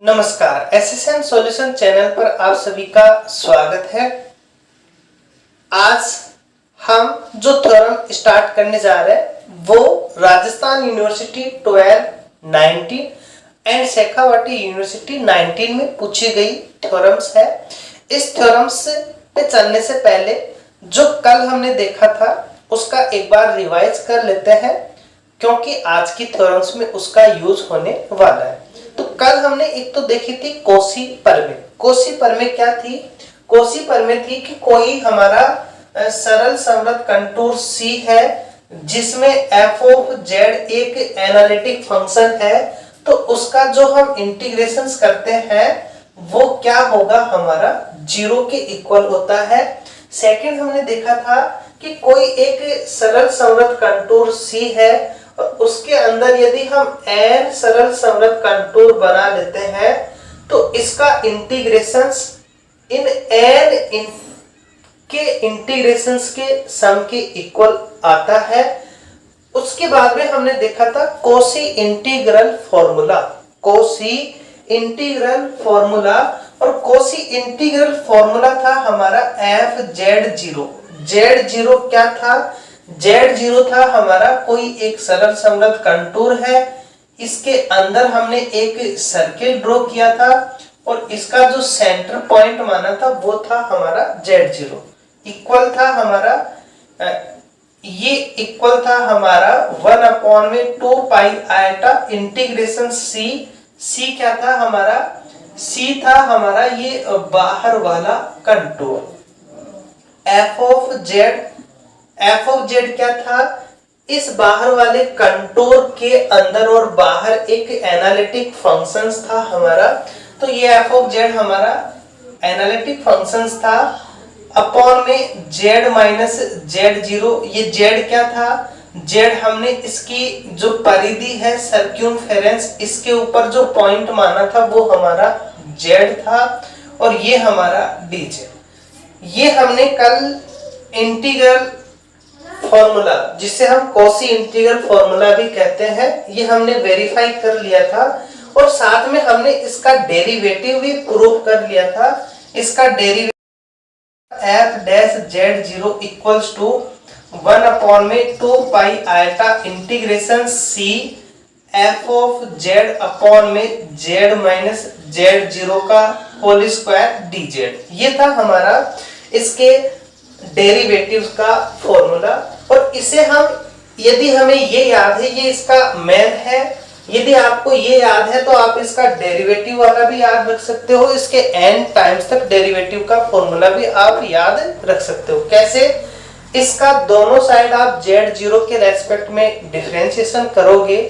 नमस्कार, SSN solution channel पर आप सभी का स्वागत है। आज हम जो थ्योरम स्टार्ट करने जा रहे हैं वो Rajasthan university 12, 19 and Shekhawati university 19 में पूछी गई थ्योरम्स है। इस थ्योरम्स पे चलने से पहले जो कल हमने देखा था उसका एक बार रिवाइज कर लेते हैं, क्योंकि आज की थ्योरम्स में उसका यूज होने वाला है। तो कल हमने एक तो देखी थी कोशी प्रमेय। कोशी प्रमेय क्या थी? कोशी प्रमेय थी कि कोई हमारा सरल संवृत कंटूर C है जिसमें f ऑफ z एक एनालिटिक फंक्शन है, तो उसका जो हम इंटीग्रेशंस करते हैं वो क्या होगा, हमारा 0 के इक्वल होता है। सेकंड हमने देखा था कि कोई एक सरल संवृत कंटूर C है और उसके अंदर यदि हम n सरल संवृत कंटूर बना लेते हैं तो इसका इंटीग्रेशंस इन n के इंटीग्रेशंस के सम के इक्वल आता है। उसके बाद में हमने देखा था Cauchy integral formula. Cauchy integral formula और कोशी इंटीग्रल फॉर्मूला था हमारा f(z0). z0 क्या था? z0 था हमारा कोई एक सरल संवृत कंटूर है, इसके अंदर हमने एक सर्किल ड्रॉ किया था और इसका जो सेंटर पॉइंट माना था वो था हमारा z0। इक्वल था हमारा ये इक्वल था हमारा 1/2 पाई आयटा इंटीग्रेशन c क्या था हमारा? c था हमारा ये बाहर वाला कंटूर। f ऑफ z क्या था? इस बाहर वाले कंटूर के अंदर और बाहर एक एनालिटिक फंक्शंस था हमारा, तो ये f ऑफ z हमारा एनालिटिक फंक्शंस था। अपॉन में z माइनस z0, ये z क्या था? z हमने इसकी जो परिधि है सर्क्यूमफेरेंस, इसके ऊपर जो पॉइंट माना था वो हमारा z था और ये हमारा dz। ये हमने कल इंटीग्रल फॉर्मूला, जिसे हम कोशी इंटीग्रल फॉर्मूला भी कहते हैं, ये हमने वेरीफाई कर लिया था और साथ में हमने इसका डेरिवेटिव भी प्रूव कर लिया था। इसका derivative f(z0) equals to 1/2 pi iota integration c f of z upon में z माइनस z0 का होल स्क्वायर dz। ये था हमारा इसके डेरिवेटिव्स का फॉर्मूला। और इसे हम, यदि हमें ये याद है, ये इसका मेन है, यदि आपको ये याद है तो आप इसका डेरिवेटिव वाला भी याद रख सकते हो, इसके n टाइम्स तक डेरिवेटिव का फॉर्मूला भी आप याद रख सकते हो। कैसे? इसका दोनों साइड आप z0 के रेस्पेक्ट में डिफरेंशिएशन करोगे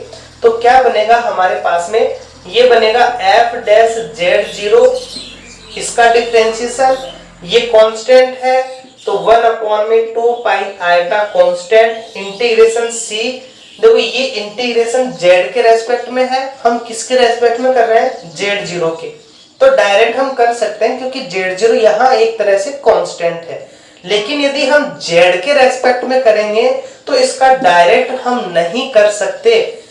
तो क्या बनेगा हमारे पास में? ये बनेगा f(z0), इसका डिफरेंशिएशन, ये कांस्टेंट है तो 1/2 pi eta constant integration c। देखो ये इंटीग्रेशन z के रेस्पेक्ट में है, हम किसके रेस्पेक्ट में कर रहे हैं? z0 के। तो डायरेक्ट हम कर सकते हैं क्योंकि z0 यहाँ एक तरह से कांस्टेंट है, लेकिन यदि हम z के रेस्पेक्ट में करेंगे तो इसका डायरेक्ट हम नहीं कर सकते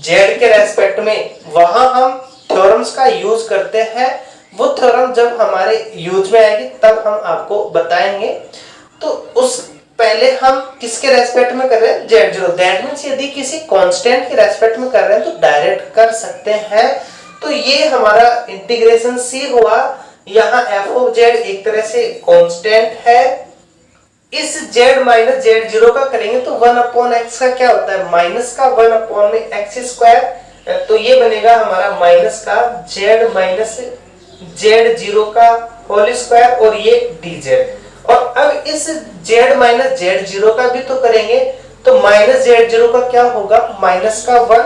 z के रेस्पेक्ट में। वहां हम थ्योरम्स का यूज करते हैं, वो थ्योरम जब हमारे यूज में आएगी तब हम आपको बताएंगे। तो उस पहले हम किसके रेस्पेक्ट में कर रहे हैं? z0। दैट मींस यदि किसी कांस्टेंट के रेस्पेक्ट में कर रहे हैं तो डायरेक्ट कर सकते हैं। तो ये हमारा इंटीग्रेशन c हुआ। यहाँ f ऑफ z एक तरह से कांस्टेंट है, इस z माइनस z0 का करेंगे तो 1/x का क्या होता है? माइनस का 1/x²। तो ये बनेगा हमारा माइनस का z माइनस z0 का होल स्क्वायर और ये dz। और अब इस z माइनस z0 का भी तो करेंगे तो माइनस z0 का क्या होगा? माइनस का 1,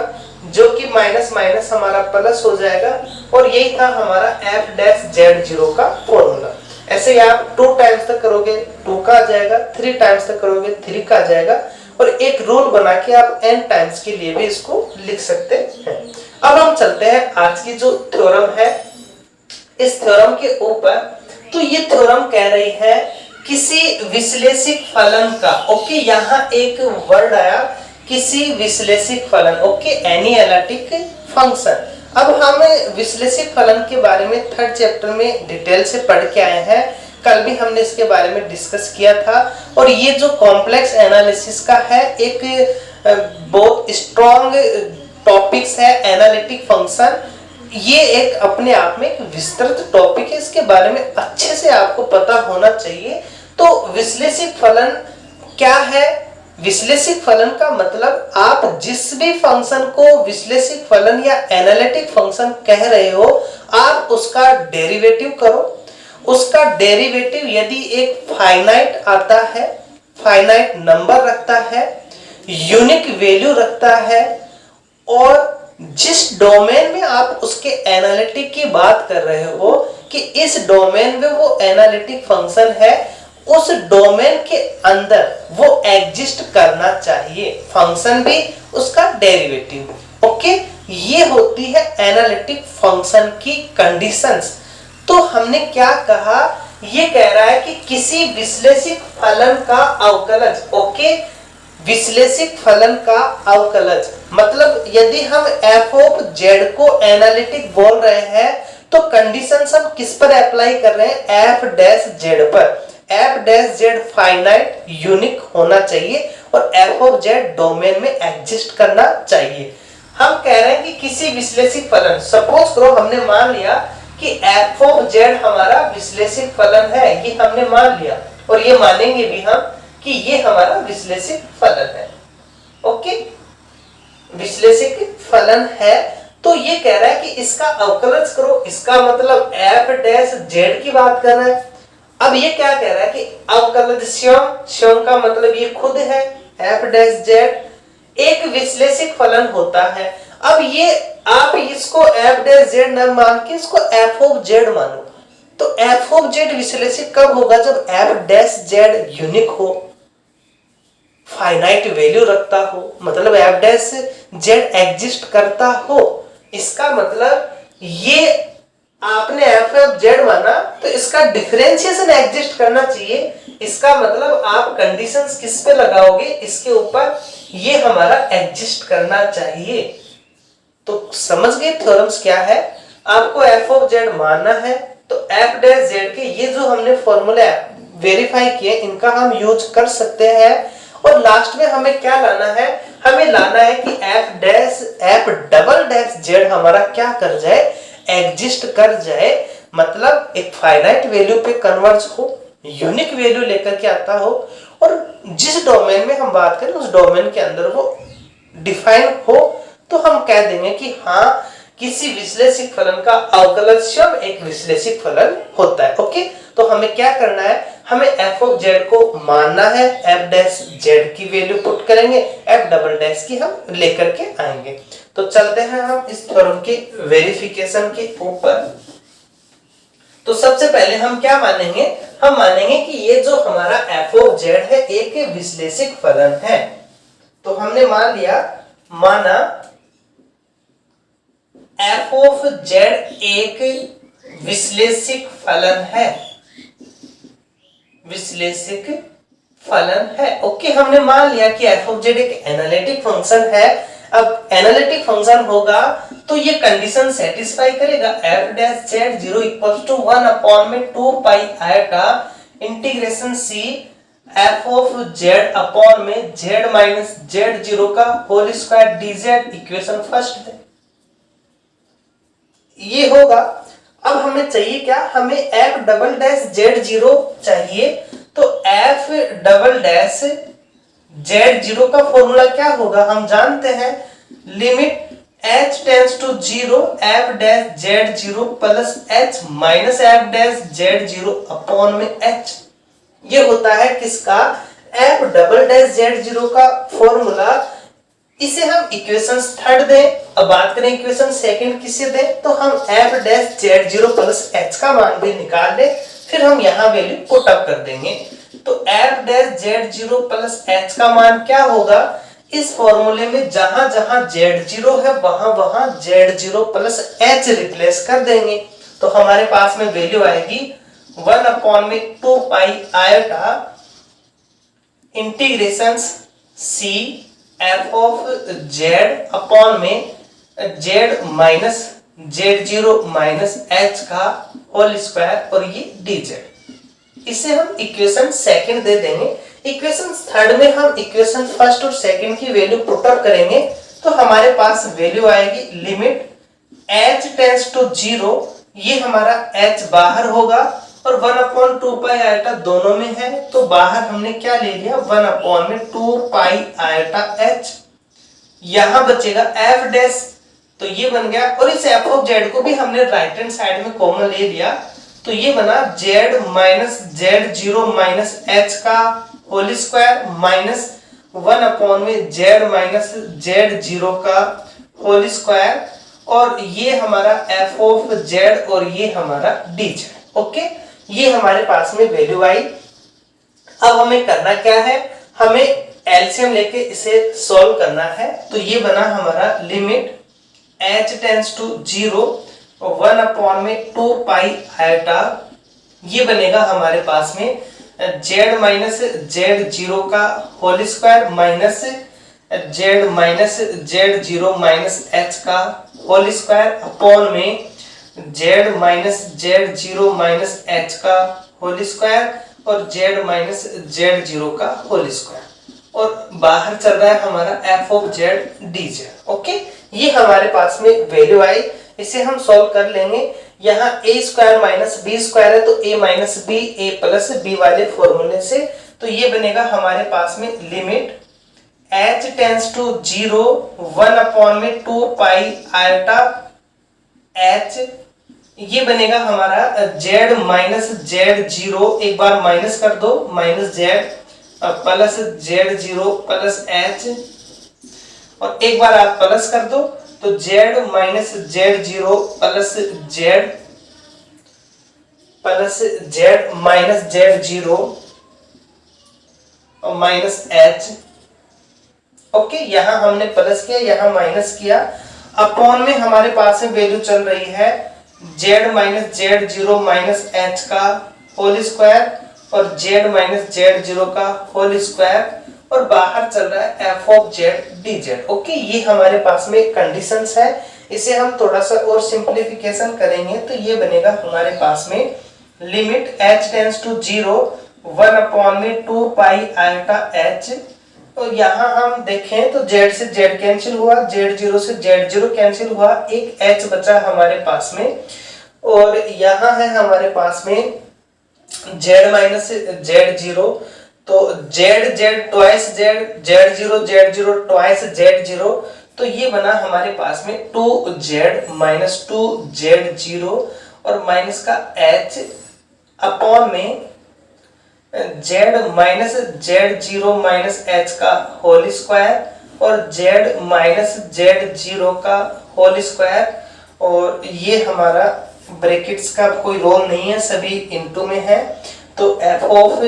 जो कि माइनस माइनस हमारा प्लस हो जाएगा और यही था हमारा f(z0) का फॉर्मूला। ऐसे ही आप 2 टाइम्स तक करोगे 2 का आ जाएगा, 3 टाइम्स तक करोगे 3 का आ जाएगा और एक रूल बना के आप n टाइम्स के लिए भी इसको लिख सकते हैं। अब हम चलते हैं आज की जो थ्योरम है इस थ्योरम के ऊपर। तो ये थ्योरम कह रही है किसी विश्लेषिक फलन का, ओके, यहाँ एक वर्ड आया किसी विश्लेषिक फलन, ओके, एनालिटिक फंक्शन। अब हम विश्लेषित फलन के बारे में थर्ड चैप्टर में डिटेल से पढ़ के आए हैं। कल भी हमने इसके बारे में डिस्कस किया था। और ये जो कॉम्प्लेक्स एनालिसिस का है एक बहुत स्ट्रॉन्ग टॉपिक्स है एनालिटिक फंक्शन। ये एक अपने आप में एक विस्तृत टॉपिक है, इसके बारे में अच्छे से आपको पता होना चाहिए। तो विश्लेषित फलन क्या है? विश्लेषित फलन का मतलब आप जिस भी फंक्शन को विश्लेषित फलन या एनालिटिक फंक्शन कह रहे हो, आप उसका डेरिवेटिव करो। उसका डेरिवेटिव यदि एक फाइनाइट आता है, फाइनाइट नंबर रखता है, यूनिक वैल्यू रखता है, और जिस डोमेन में आप उसके एनालिटिक की बात कर रहे हो कि इस डोमेन में वो एनालिटिक फंक्शन है, उस डोमेन के अंदर वो एग्जिस्ट करना चाहिए, फंक्शन भी उसका डेरिवेटिव। ओके, ये होती है एनालिटिक फंक्शन की कंडीशंस। तो हमने क्या कहा? ये कह रहा है कि किसी विश्लेषित फलन का अवकलज। ओके, विश्लेषित फलन का अवकलज मतलब यदि हम f ऑफ z को एनालिटिक बोल रहे हैं तो कंडीशंस हम किस पर अप्लाई कर रहे हैं? f डैश z पर। f dash z finite unique होना चाहिए और f ऑफ z डोमेन में एग्जिस्ट करना चाहिए। हम कह रहे हैं कि किसी विश्लेषित फलन, सपोज करो हमने मान लिया कि f ऑफ z हमारा विश्लेषित फलन है, ये हमने मान लिया और ये मानेंगे भी हम कि ये हमारा विश्लेषित फलन है। ओके, विश्लेषित फलन है तो ये कह रहा है कि इसका अवकलज करो। इसका मतलब f डैश z की बात कर रहा है। अब ये क्या कह रहा है कि अवकलज स्वयं का मतलब ये खुद है f डैश z एक विश्लेषित फलन होता है। अब ये आप इसको f डैश z न मान के इसको f ऑफ z मानो। तो f ऑफ z विश्लेषित कब होगा? जब f डैश z यूनिक हो, फाइनाइट वैल्यू रखता हो, मतलब f डैश z एग्जिस्ट करता हो। इसका मतलब ये आपने f ऑफ z माना तो इसका डिफरेंशिएशन एग्जिस्ट करना चाहिए। इसका मतलब आप कंडीशंस किस पे लगाओगे? इसके ऊपर, ये हमारा एग्जिस्ट करना चाहिए। तो समझ गए थ्योरम्स क्या है? आपको f ऑफ z मानना है तो f डैश z के ये जो हमने फॉर्मूला वेरीफाई किए इनका हम यूज कर सकते हैं। और लास्ट में हमें क्या लाना है? हमें लाना है कि f डबल डैश z हमारा क्या कर जाए? एग्जिस्ट कर जाए, मतलब एक फाइनाइट वैल्यू पे कन्वर्ज हो, यूनिक वैल्यू लेकर के आता हो और जिस डोमेन में हम बात करें उस डोमेन के अंदर वो डिफाइन हो। तो हम कह देंगे कि हाँ, किसी विश्लेषित फलन का अवकलज स्वयं एक विश्लेषित फलन होता है। ओके, तो हमें क्या करना है? हमें f ऑफ z को मानना है, f डैश z की वैल्यू पुट करेंगे, f डबल डैश की हम लेकर के आएंगे। तो चलते हैं हम इस थ्योरम के वेरिफिकेशन के ऊपर। तो सबसे पहले हम क्या मानेंगे? हम मानेंगे कि ये जो हमारा f ऑफ z है एक विश्लेषित फलन है। तो हमने मान लिया, माना f ऑफ z एक विश्लेषित फलन है, विश्लेषित फलन है। ओके, हमने मान लिया कि f ऑफ z एक एनालिटिक फंक्शन है। अब एनालिटिक फंक्शन होगा तो ये कंडीशन सेटिस्फाई करेगा। f dash z 0 equals to 1 upon में 2 pi iota integration c f of z upon में z माइनस z0 का whole square dz। Equation first ये होगा। अब हमें चाहिए क्या? हमें f डबल डैश z0 चाहिए। तो f डबल डैश z0 का फॉर्मूला क्या होगा? हम जानते हैं, limit h tends to 0 f dash z0 plus h minus f dash z0 upon में h। ये होता है किसका? f डबल डैश z0 का फॉर्मूला। इसे हम इक्वेशन थर्ड दें। अब बात करें इक्वेशन सेकंड किसे दें? तो हम f dash z0 plus h का मान भी निकाल लें, फिर हम यहाँ वैल्यू पुट अप कर देंगे। तो f dash z0 plus h का मान क्या होगा? इस फॉर्मूले में जहां जहां z0 है वहां वहां z0 प्लस h रिप्लेस कर देंगे। तो हमारे पास में वैल्यू आएगी 1 अपॉन में 2 pi iota integration c f of z upon में z minus z0 minus h का होल स्क्वायर और ये dz। इसे हम इक्वेशन सेकंड दे देंगे। इक्वेशन थर्ड में हम इक्वेशन फर्स्ट और सेकंड की वैल्यू पुट अप करेंगे तो हमारे पास वैल्यू आएगी लिमिट h टेंड्स टू 0, ये हमारा h बाहर होगा और 1/2 पाई आयटा दोनों में है तो बाहर हमने क्या ले लिया 1/2 पाई आयटा h। यहां बचेगा f डैश, तो ये बन गया और इस f ऑफ z को भी हमने राइट हैंड साइड में कॉमन ले लिया तो ये बना z minus z0 minus h का whole square minus 1/z minus z0 का होल स्क्वायर और ये हमारा f ऑफ z और ये हमारा dz। ओके, ये हमारे पास में वैल्यू आई। अब हमें करना क्या है, हमें एलसीएम लेके इसे सॉल्व करना है। तो ये बना हमारा लिमिट h टेंड्स टू 0 और 1/2 पाई आयटा, ये बनेगा हमारे पास में z माइनस z0 का whole square minus z minus z0 minus h का होल स्क्वायर अपॉन में z minus z0 minus h का होल स्क्वायर और z माइनस z0 का होल स्क्वायर और बाहर चल रहा है हमारा f of z dz। Okay, ये हमारे पास में वैल्यू आई। इसे हम सॉल्व कर लेंगे। यहाँ a square minus b square है तो a minus b a plus b वाले फॉर्मूले से, तो ये बनेगा हमारे पास में limit h tends to 0 1/2 pi iota h, ये बनेगा हमारा z माइनस z0, एक बार माइनस कर दो minus z plus z0 plus h और एक बार आप प्लस कर दो तो z minus z0 plus z minus z0 और माइनस h। ओके, यहां हमने प्लस किया, यहां माइनस किया, अपॉन में हमारे पास में वैल्यू चल रही है z minus z0 minus h का होल स्क्वायर और z माइनस z0 का होल स्क्वायर और बाहर चल रहा है f of z dz। Okay, ये हमारे पास में कंडीशंस है। इसे हम थोड़ा सा और सिंपलीफिकेशन करेंगे तो ये बनेगा हमारे पास में limit h tends to 0 1/2 pi iota h और यहाँ हम देखें तो z से z कैंसिल हुआ, z0 से z0 कैंसिल हुआ, एक h बचा हमारे पास में और यहाँ है हमारे पास में z माइनस z0, तो z twice z0 twice z0, तो ये बना हमारे पास में 2z माइनस 2z0 और माइनस का h अपॉन में z minus z0 minus h का होल स्क्वायर और z माइनस z0 का होल स्क्वायर और ये हमारा ब्रैकेट्स का कोई रोल नहीं है, सभी इनटू में है तो f ऑफ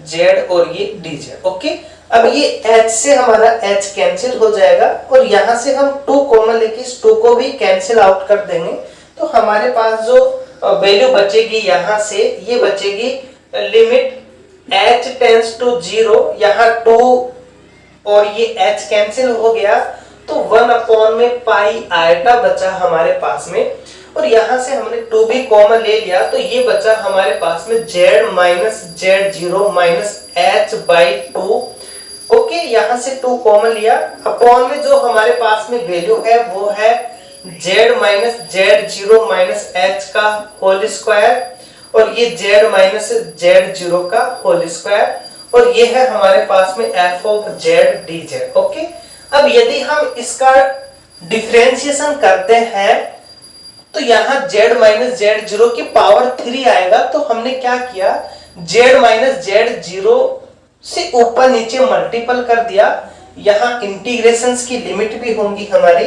z और ये dz। ओके, अब ये h से हमारा h कैंसिल हो जाएगा और यहाँ से हम 2 कॉमन लेके इस 2 को भी कैंसिल आउट कर देंगे तो हमारे पास जो वैल्यू बचेगी यहाँ से ये बचेगी लिमिट h टेंड्स टू 0, यहाँ 2 और ये h कैंसिल हो गया तो 1 में पाई आयटा बचा हमारे पास में और यहाँ से हमने 2 भी कॉमन ले लिया तो ये बचा हमारे पास में z minus z0 minus h by 2। Okay, यहाँ से 2 कॉमन लिया, अपॉन में जो हमारे पास में वैल्यू है वो है z minus z0 minus h का होल स्क्वायर और ये z माइनस z0 का होल स्क्वायर और ये है हमारे पास में f of z dz। Okay, अब यदि हम इसका डिफरेंशिएशन करते हैं तो यहाँ z माइनस z0 की पावर 3 आएगा तो हमने क्या किया z माइनस z0 से ऊपर नीचे मल्टीपल कर दिया। यहाँ इंटीग्रेशंस की लिमिट भी होंगी हमारी,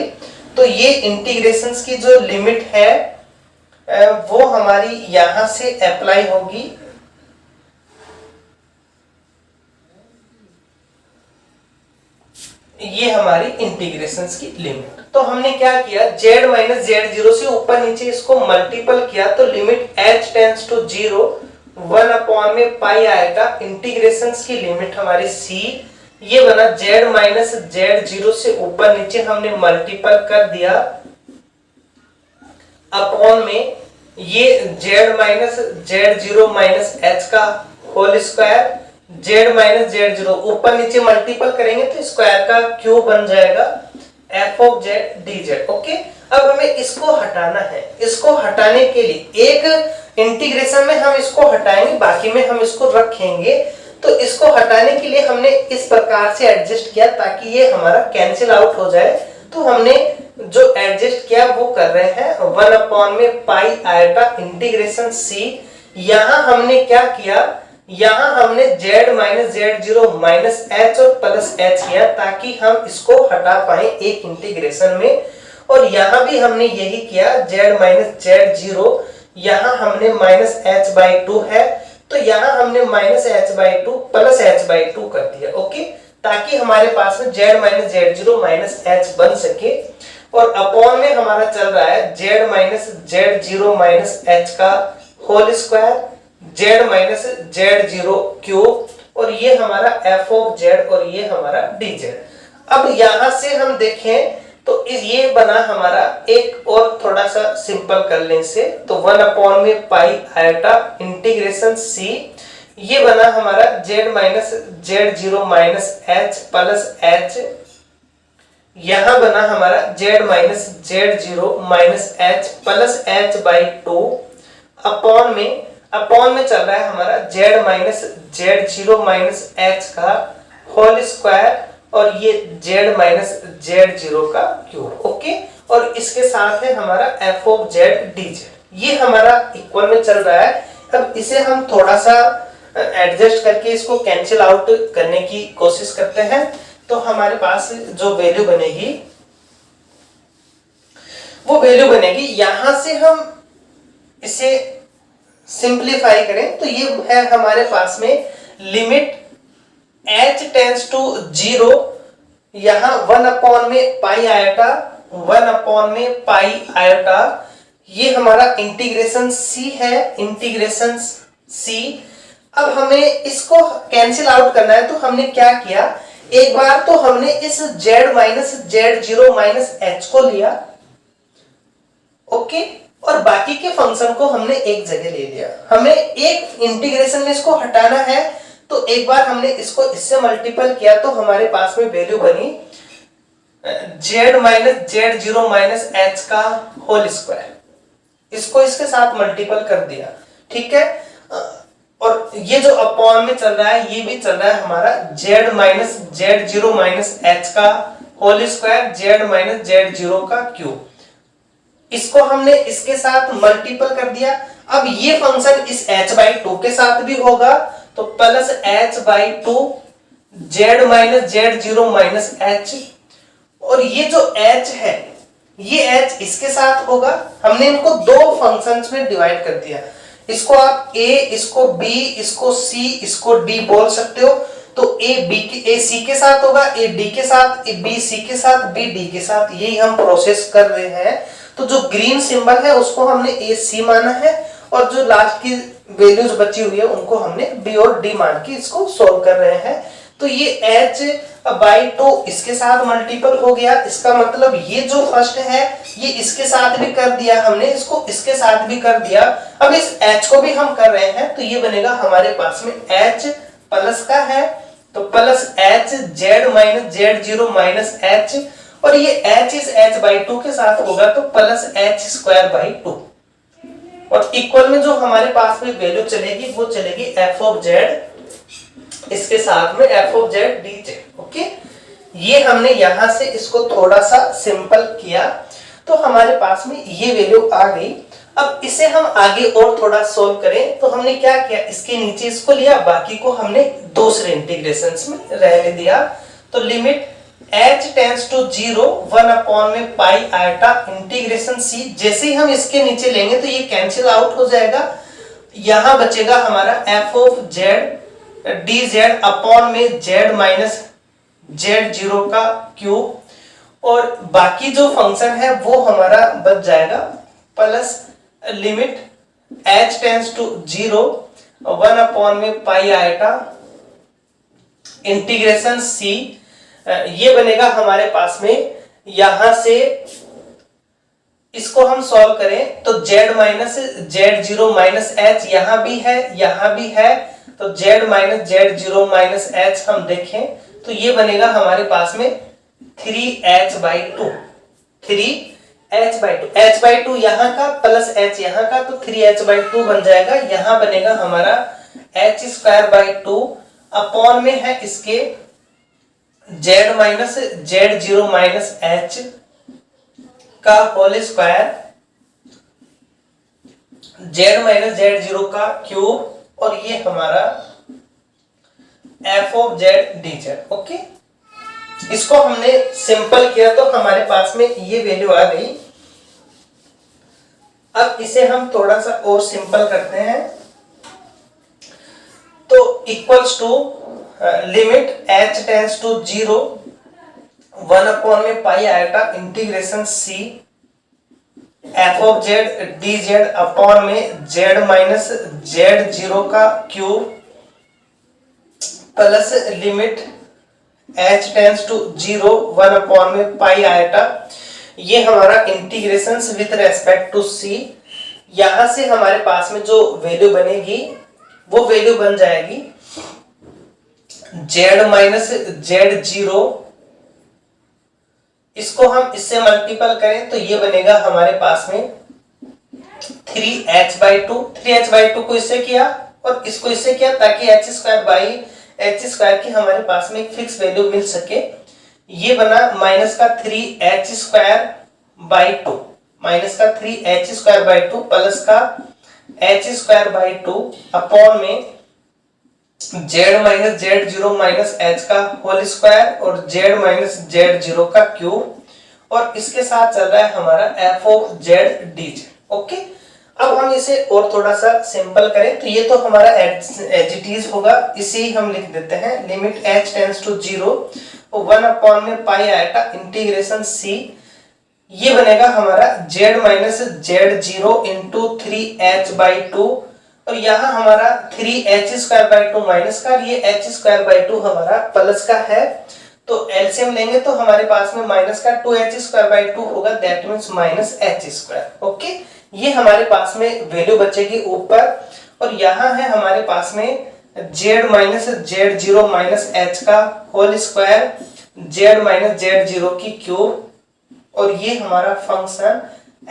तो ये इंटीग्रेशंस की जो लिमिट है वो हमारी यहां से अप्लाई होगी। ये हमारी इंटीग्रेशंस की लिमिट। तो हमने क्या किया z माइनस z0 से ऊपर नीचे इसको मल्टीपल किया तो लिमिट h टेंड्स टू 0 1 में पाई आएगा। इंटीग्रेशंस की लिमिट हमारी c, ये बना z माइनस z0 से ऊपर नीचे हमने मल्टीपल कर दिया अपॉन में ये z minus z0 minus h का whole square, z minus z0 ऊपर नीचे मल्टीपल करेंगे तो स्क्वायर का क्यूब बन जाएगा f of z dz। Okay, अब हमें इसको हटाना है। इसको हटाने के लिए एक इंटीग्रेशन में हम इसको हटाएंगे, बाकी में हम इसको रखेंगे। तो इसको हटाने के लिए हमने इस प्रकार से एडजस्ट किया ताकि ये हमारा कैंसिल आउट हो जाए। तो हमने जो एडजस्ट किया वो कर रहे हैं 1 अपॉन में पाई आयटा इंटीग्रेशन c। यहां हमने क्या किया, यहां हमने z minus z0 minus h और प्लस h किया ताकि हम इसको हटा पाए एक इंटीग्रेशन में। और यहां भी हमने यही किया, z माइनस z0 यहां हमने माइनस h बाई 2 है तो यहां हमने minus h by 2 plus h by 2 कर दिया। ओके, ताकि हमारे पास में z minus z0 minus h बन सके। और अपॉन में हमारा चल रहा है z minus z0 minus h का whole square, z minus z0 cube, और ये हमारा f ऑफ z और ये हमारा dz। अब यहां से हम देखें तो ये बना हमारा, एक और थोड़ा सा सिंपल कर लें इसे, तो 1 अपॉन में पाई आयटा इंटीग्रेशन c, ये बना हमारा z minus z0 minus h plus h, यहां बना हमारा z minus z0 minus h plus h by 2 upon में चल रहा है हमारा z minus z0 minus h का होल स्क्वायर और ये z माइनस z0 का क्यूब। ओके, और इसके साथ है हमारा f ऑफ z dz। ये हमारा इक्वल में चल रहा है। अब इसे हम थोड़ा सा एडजस्ट करके इसको कैंसिल आउट करने की कोशिश करते हैं। तो हमारे पास जो वैल्यू बनेगी वो वैल्यू बनेगी, यहां से हम इसे सिंप्लीफाई करें तो ये है हमारे पास में लिमिट h टेंड्स टू 0, यहां 1 अपॉन में पाई आयटा, 1 अपॉन में पाई आयटा, ये हमारा इंटीग्रेशन c है, इंटीग्रेशन c। अब हमें इसको कैंसिल आउट करना है तो हमने क्या किया, एक बार तो हमने इस z minus z0 minus h को लिया, ओके, और बाकी के फंक्शन को हमने एक जगह ले लिया। हमें एक इंटीग्रेशन में इसको हटाना है तो एक बार हमने इसको इससे मल्टीपल किया तो हमारे पास में वैल्यू बनी z minus z0 minus h का होल स्क्वायर, इसको इसके साथ मल्टीपल कर दिया। ठीक है, और ये जो अपॉन में चल रहा है ये भी चल रहा है हमारा z minus z0 minus h का whole square, z minus z0 का क्यूब, इसको हमने इसके साथ मल्टीपल कर दिया। अब ये फंक्शन इस h बाई 2 के साथ भी होगा तो plus h by 2 z minus z0 minus h, और ये जो h है ये h इसके साथ होगा। हमने इनको दो फंक्शंस में डिवाइड कर दिया, इसको आप a, इसको b, इसको c, इसको d बोल सकते हो। तो a c के साथ होगा, a d के साथ, a b c के साथ, b d के साथ, यही हम प्रोसेस कर रहे हैं। तो जो ग्रीन सिंबल है उसको हमने a c माना है और जो लास्ट की वैल्यूज बची हुई है उनको हमने b और d मान के इसको सॉल्व कर रहे हैं। तो ये h बाई 2 इसके साथ मल्टीपल हो गया, इसका मतलब ये जो फर्स्ट है ये इसके साथ भी कर दिया हमने, इसको इसके साथ भी कर दिया। अब इस h को भी हम कर रहे हैं तो ये बनेगा हमारे पास में h प्लस का है तो plus h z minus z0 minus h, और ये h इस h बाई 2 के साथ होगा तो प्लस h स्क्वायर बाई 2, और इक्वल में जो हमारे पास में वैल्यू चलेगी वो चलेगी f ऑफ z, इसके साथ में f of z dz। Okay, ये हमने यहां से इसको थोड़ा सा सिंपल किया तो हमारे पास में ये वैल्यू आ गई। अब इसे हम आगे और थोड़ा सोल्व करें तो हमने क्या किया, इसके नीचे इसको लिया, बाकी को हमने दूसरे इंटीग्रेशंस में रहने दिया। तो limit h tends to 0 1 upon में पाई आयटा इंटीग्रेशन c, जैसे ही हम इसके नीचे लेंगे तो ये कैंसिल आउट हो जाएगा, यहां बचेगा हमारा f of z dz upon में z माइनस z0 का क्यूब, और बाकी जो फंक्शन है वो हमारा बच जाएगा plus limit h tends to 0 1 upon में पाई आयटा इंटीग्रेशन c, ये बनेगा हमारे पास में यहां से इसको हम सॉल्व करें तो z minus Z zero minus H यहां भी है, तो z minus Z zero minus H हम देखें तो ये बनेगा हमारे पास में 3h/2, 3h/2, h/2 यहाँ का प्लस h यहाँ का, तो 3h/2 बन जाएगा। यहाँ बनेगा हमारा h²/2 अपॉन में है इसके z minus Z zero minus H का whole square, z minus Z zero का क्यूब, और ये हमारा f(z)dz। ओके, इसको हमने सिंपल किया तो हमारे पास में ये वैल्यू आ गई। अब इसे हम थोड़ा सा और सिंपल करते हैं तो equals to limit h tends to 0 1 upon में pi iota integration c f(z)dz upon में z माइनस जेड जीरो का cube plus limit h tends to 0 1 upon में पाई आयटा, ये हमारा integration with respect to c। यहां से हमारे पास में जो वैल्यू बनेगी वो वैल्यू बन जाएगी z माइनस जेड जीरो, इसको हम इससे मल्टीपल करें तो ये बनेगा हमारे पास में 3h/2, 3h/2 को इससे किया और इसको इससे किया ताकि h² की हमारे पास में एक फिक्स वैल्यू मिल सके। ये बना माइनस का 3h²/2, माइनस का 3h²/2 प्लस का h²/2 अपॉन में z minus Z zero minus H का होल स्क्वायर और z माइनस जेड जीरो का क्यूब, और इसके साथ चल रहा है हमारा f(z)dz। ओके, अब हम इसे और थोड़ा सा सिंपल करें तो ये तो हमारा एज इट इज होगा, इसी हम लिख देते हैं limit h tends to 0 1 upon में पाई आयटा इंटीग्रेशन c, ये बनेगा हमारा z minus Z zero into 3h/2, और यहाँ हमारा 3h²/2 माइनस का, ये h²/2 हमारा प्लस का है, तो एलसीएम लेंगे तो हमारे पास में माइनस का 2h²/2 होगा, that means minus h²। Okay, ये हमारे पास में वैल्यू बचेगी ऊपर, और यहाँ है हमारे पास में z minus Z zero minus H का whole square, z minus Z zero की क्यूब, और ये हमारा फंक्शन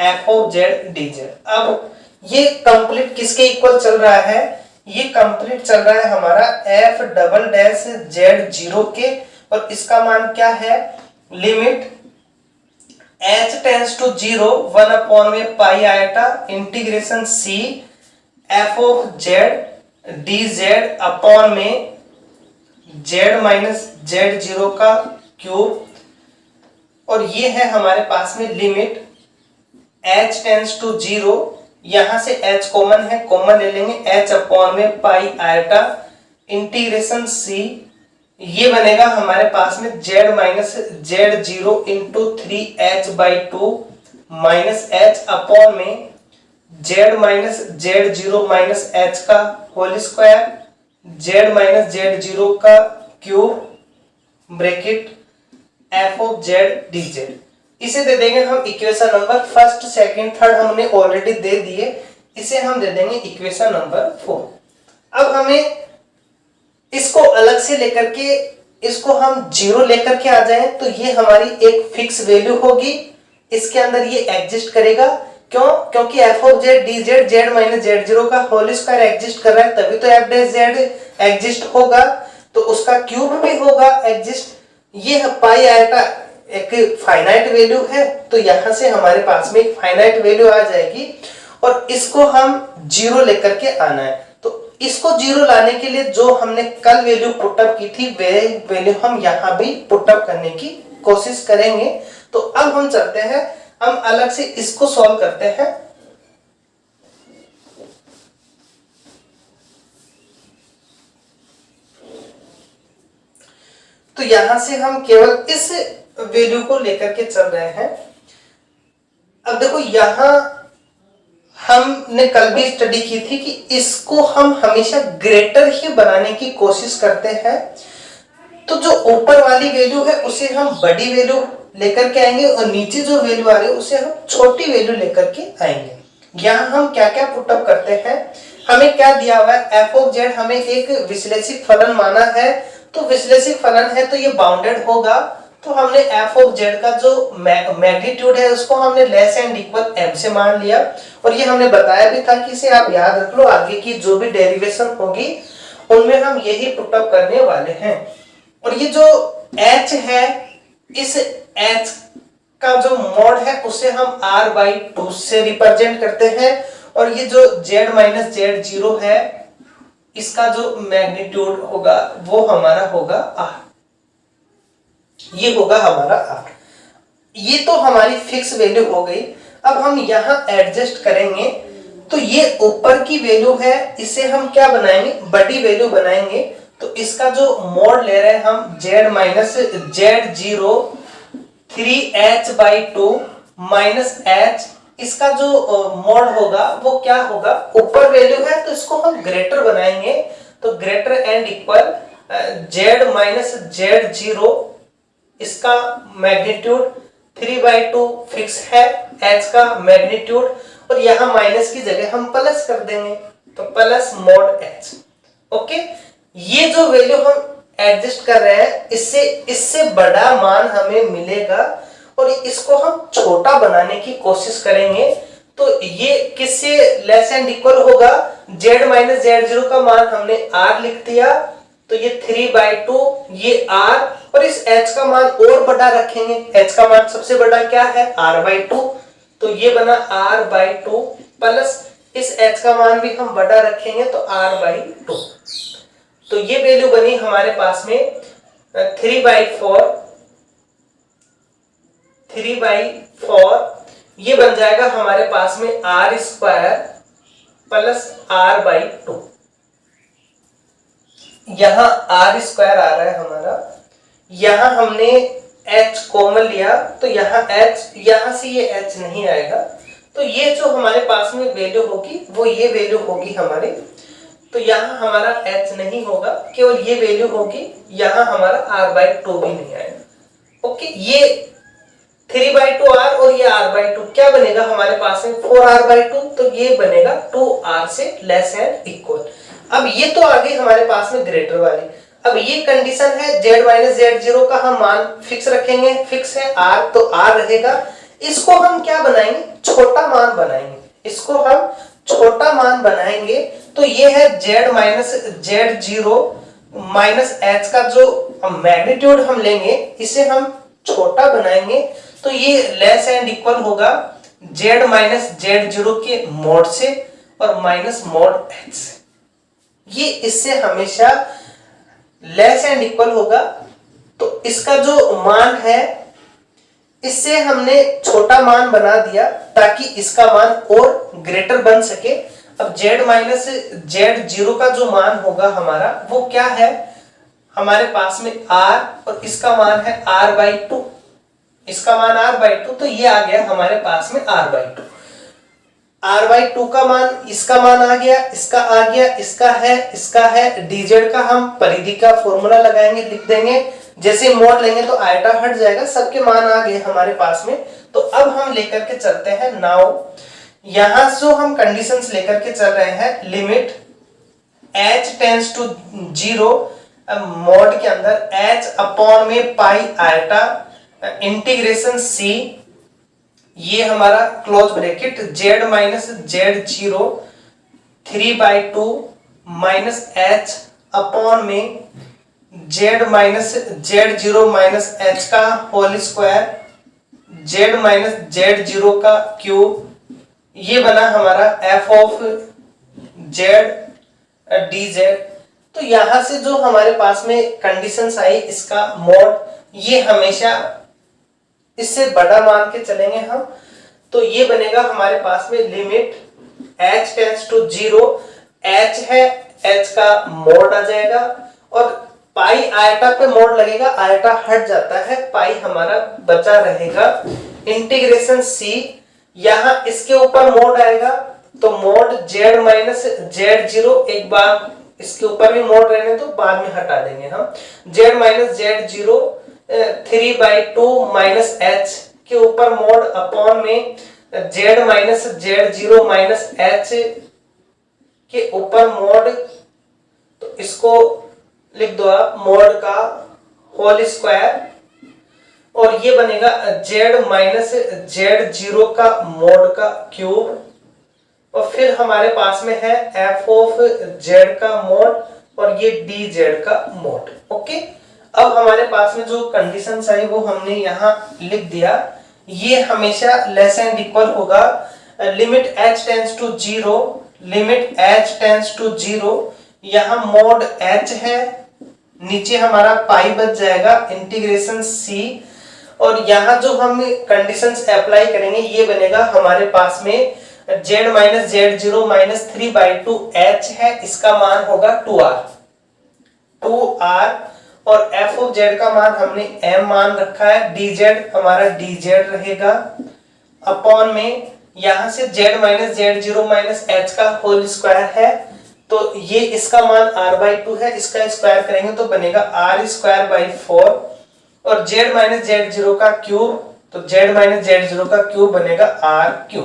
f(z)dz। अब ये कंप्लीट किसके इक्वल चल रहा है? ये कंप्लीट चल रहा है हमारा f"z0 के, और इसका मान क्या है? Limit h tends to 0 1 upon में pi iota integration c f(z)dz upon में z माइनस जेड जीरो का क्यूब, और ये है हमारे पास में लिमिट h टेंड्स टू 0, यहां से h कॉमन है, कॉमन ले लेंगे, h अपॉन में पाई आयटा इंटीग्रेशन c, ये बनेगा हमारे पास में z minus Z zero into 3h/2 minus h upon में z minus Z zero minus h का whole square, z minus Z zero का क्यूब ब्रैकेट f(z)dz। इसे दे देंगे हम equation number first, second, third हमने ऑलरेडी दे दिए, इसे हम दे देंगे इक्वेशन नंबर 4। अब हमें इसको अलग से लेकर के इसको हम जीरो लेकर के आ जाएं तो ये हमारी एक फिक्स वैल्यू होगी, इसके अंदर ये एग्जिस्ट करेगा। क्यों? क्योंकि f(z)dz z minus Z zero का होल स्क्वायर एग्जिस्ट कर रहा है, तभी तो f(z) एग्जिस्ट होगा, तो उसका क्यूब भी होगा एग्जिस्ट। ये पाई आयटा एक फाइनाइट वैल्यू है, तो यहां से हमारे पास में एक फाइनाइट वैल्यू आ जाएगी, और इसको हम जीरो लेकर के आना है। तो इसको जीरो लाने के लिए जो हमने कल वैल्यू पुटअप की थी वे वैल्यू हम यहाँ भी पुटअप करने की कोशिश करेंगे। तो अब हम चलते हैं, हम अलग से इसको सॉल्व करते हैं। तो यहां से हम केवल इस वैल्यू को लेकर के चल रहे हैं। अब देखो यहां हमने कल भी स्टडी की थी कि इसको हम हमेशा ग्रेटर ही बनाने की कोशिश करते हैं। तो जो ऊपर वाली वैल्यू है उसे हम बड़ी वैल्यू लेकर के आएंगे और नीचे जो वैल्यू आ रही है उसे हम छोटी वैल्यू लेकर के आएंगे। यहाँ हम क्या क्या पुटअप करते हैं, हमें क्या दिया हुआ है, एफ ऑफ जेड हमें एक विश्लेषिक फलन माना है, तो विश्लेषिक फलन है तो ये बाउंडेड होगा, तो हमने एफ ऑफ जेड का जो मैग्नीट्यूड है उसको हमने लेस एंड इक्वल एम से मान लिया। और ये हमने बताया भी था कि इसे आप याद रख लो, आगे की जो भी डेरिवेशन होगी उनमें हम यही पुटअप करने वाले हैं। और ये जो h है, इस h का जो मॉड है उसे हम r/2 से रिप्रेजेंट करते हैं, और ये जो z माइनस z0 है इसका जो मैग्नीट्यूड होगा वो हमारा होगा r, ये होगा हमारा r। ये तो हमारी फिक्स वैल्यू हो गई। अब हम यहां एडजस्ट करेंगे, तो ये ऊपर की वैल्यू है इसे हम क्या बनाएंगे, बड़ी वैल्यू बनाएंगे। तो इसका जो मॉड ले रहे हैं हम z minus z0 3h/2 minus h, इसका जो मॉड होगा वो क्या होगा, ऊपर वैल्यू है तो इसको हम ग्रेटर बनाएंगे, तो greater and equal z minus z0, इसका मैग्नीट्यूड 3/2 फिक्स है, h का मैग्नीट्यूड, और यहां माइनस की जगह हम प्लस कर देंगे, तो प्लस मॉड h। ओके, ये जो वैल्यू हम एडजस्ट कर रहे हैं इससे बड़ा मान हमें मिलेगा, और इसको हम छोटा बनाने की कोशिश करेंगे। तो ये किससे लेस एंड इक्वल होगा, z माइनस z0 का मान हमने r लिख दिया, तो ये 3/2 ये r, और इस h का मान और बड़ा रखेंगे, h का मान सबसे बड़ा क्या है r/2, तो ये बना r/2 प्लस इस h का मान भी हम बड़ा रखेंगे तो r/2, तो ये वैल्यू बनी हमारे पास में 3/4, ये बन जाएगा हमारे पास में r² प्लस r/2। यहां r² आ रहा है हमारा, यहां हमने h कॉमन लिया तो यहां h, यहां से ये h नहीं आएगा, तो ये जो हमारे पास में वैल्यू होगी वो ये वैल्यू होगी हमारी, तो यहाँ हमारा h नहीं होगा, केवल ये वैल्यू होगी, यहाँ हमारा r/2 भी नहीं आएगा। ओके, ये 3/2r और ये r/2 क्या बनेगा हमारे पास में 4r/2, तो ये बनेगा 2r से लेस एंड इक्वल। अब ये तो आ गई हमारे पास में ग्रेटर वाली। अब ये कंडीशन है z माइनस z0 का हम मान फिक्स रखेंगे, फिक्स है r, तो r रहेगा। इसको हम क्या बनाएंगे, छोटा मान बनाएंगे, इसको हम छोटा मान बनाएंगे, तो ये है z minus z0 minus h का जो मैग्नीट्यूड हम लेंगे इसे हम छोटा बनाएंगे, तो ये लेस एंड इक्वल होगा z माइनस z0 के मॉड से और माइनस मॉड h से, ये इससे हमेशा लेस एंड इक्वल होगा। तो इसका जो मान है इससे हमने छोटा मान बना दिया ताकि इसका मान और ग्रेटर बन सके। अब z माइनस z0 का जो मान होगा हमारा वो क्या है, हमारे पास में r और इसका मान है r/2, इसका मान r/2, तो ये आ गया हमारे पास में r/2। r/2 का मान, इसका मान आ गया, इसका आ गया, इसका है dz का हम परिधि का फॉर्मूला लगाएंगे, लिख देंगे, जैसे मोड लेंगे तो आयटा हट जाएगा, सबके मान आ गए हमारे पास में। तो अब हम लेकर के चलते हैं नाउ, यहां से हम कंडीशंस लेकर के चल रहे हैं, limit h tends to 0, mod के अंदर h अपॉन में पाई आयटा इंटीग्रेशन c, ये हमारा close bracket z minus z0 3/2 minus h upon में z minus z0 minus h का whole square, z minus z0 का क्यूब, ये बना हमारा f ऑफ z dz। तो यहां से जो हमारे पास में कंडीशंस आई, इसका मॉड, ये हमेशा इससे बड़ा मान के चलेंगे हम, तो ये बनेगा हमारे पास में limit h tends to 0, h है, h का मॉड आ जाएगा, और पाई आयटा पे मॉड लगेगा, आयटा हट जाता है, पाई हमारा बचा रहेगा, इंटीग्रेशन c, यहां इसके ऊपर मॉड आएगा, तो मॉड z माइनस z0, एक बार इसके ऊपर भी मोड रहने तो बाद में हटा देंगे हम। z minus Z zero 3/2 minus H के ऊपर मोड अपॉन में z minus Z zero minus H के ऊपर मोड, तो इसको लिख दो आप मोड का होल स्क्वायर, और ये बनेगा z माइनस जेड जीरो का मोड का क्यूब, और फिर हमारे पास में है f ऑफ z का मोड और ये dz का मोड। ओके, अब हमारे पास में जो कंडीशंस आई वो हमने यहाँ लिख दिया। ये हमेशा लेस एंड इक्वल होगा limit h tends to zero, limit h tends to zero, यहाँ मोड h है, नीचे हमारा पाई बच जाएगा इंटीग्रेशन c, और यहाँ जो हम कंडीशंस अप्लाई करेंगे ये बनेगा हमारे पास में z minus Z zero minus 3/2 h है, इसका मान होगा 2r, और f ऑफ z का मान हमने m मान रखा है, dz हमारा dz रहेगा, अपॉन में यहाँ से z minus Z zero minus h का होल स्क्वायर है, तो ये इसका मान r/2 है, इसका स्क्वायर करेंगे तो बनेगा r²/4, और z माइनस जेड जीरो का क्यूब, तो z माइनस जेड जीरो का क्यूब बनेगा r³।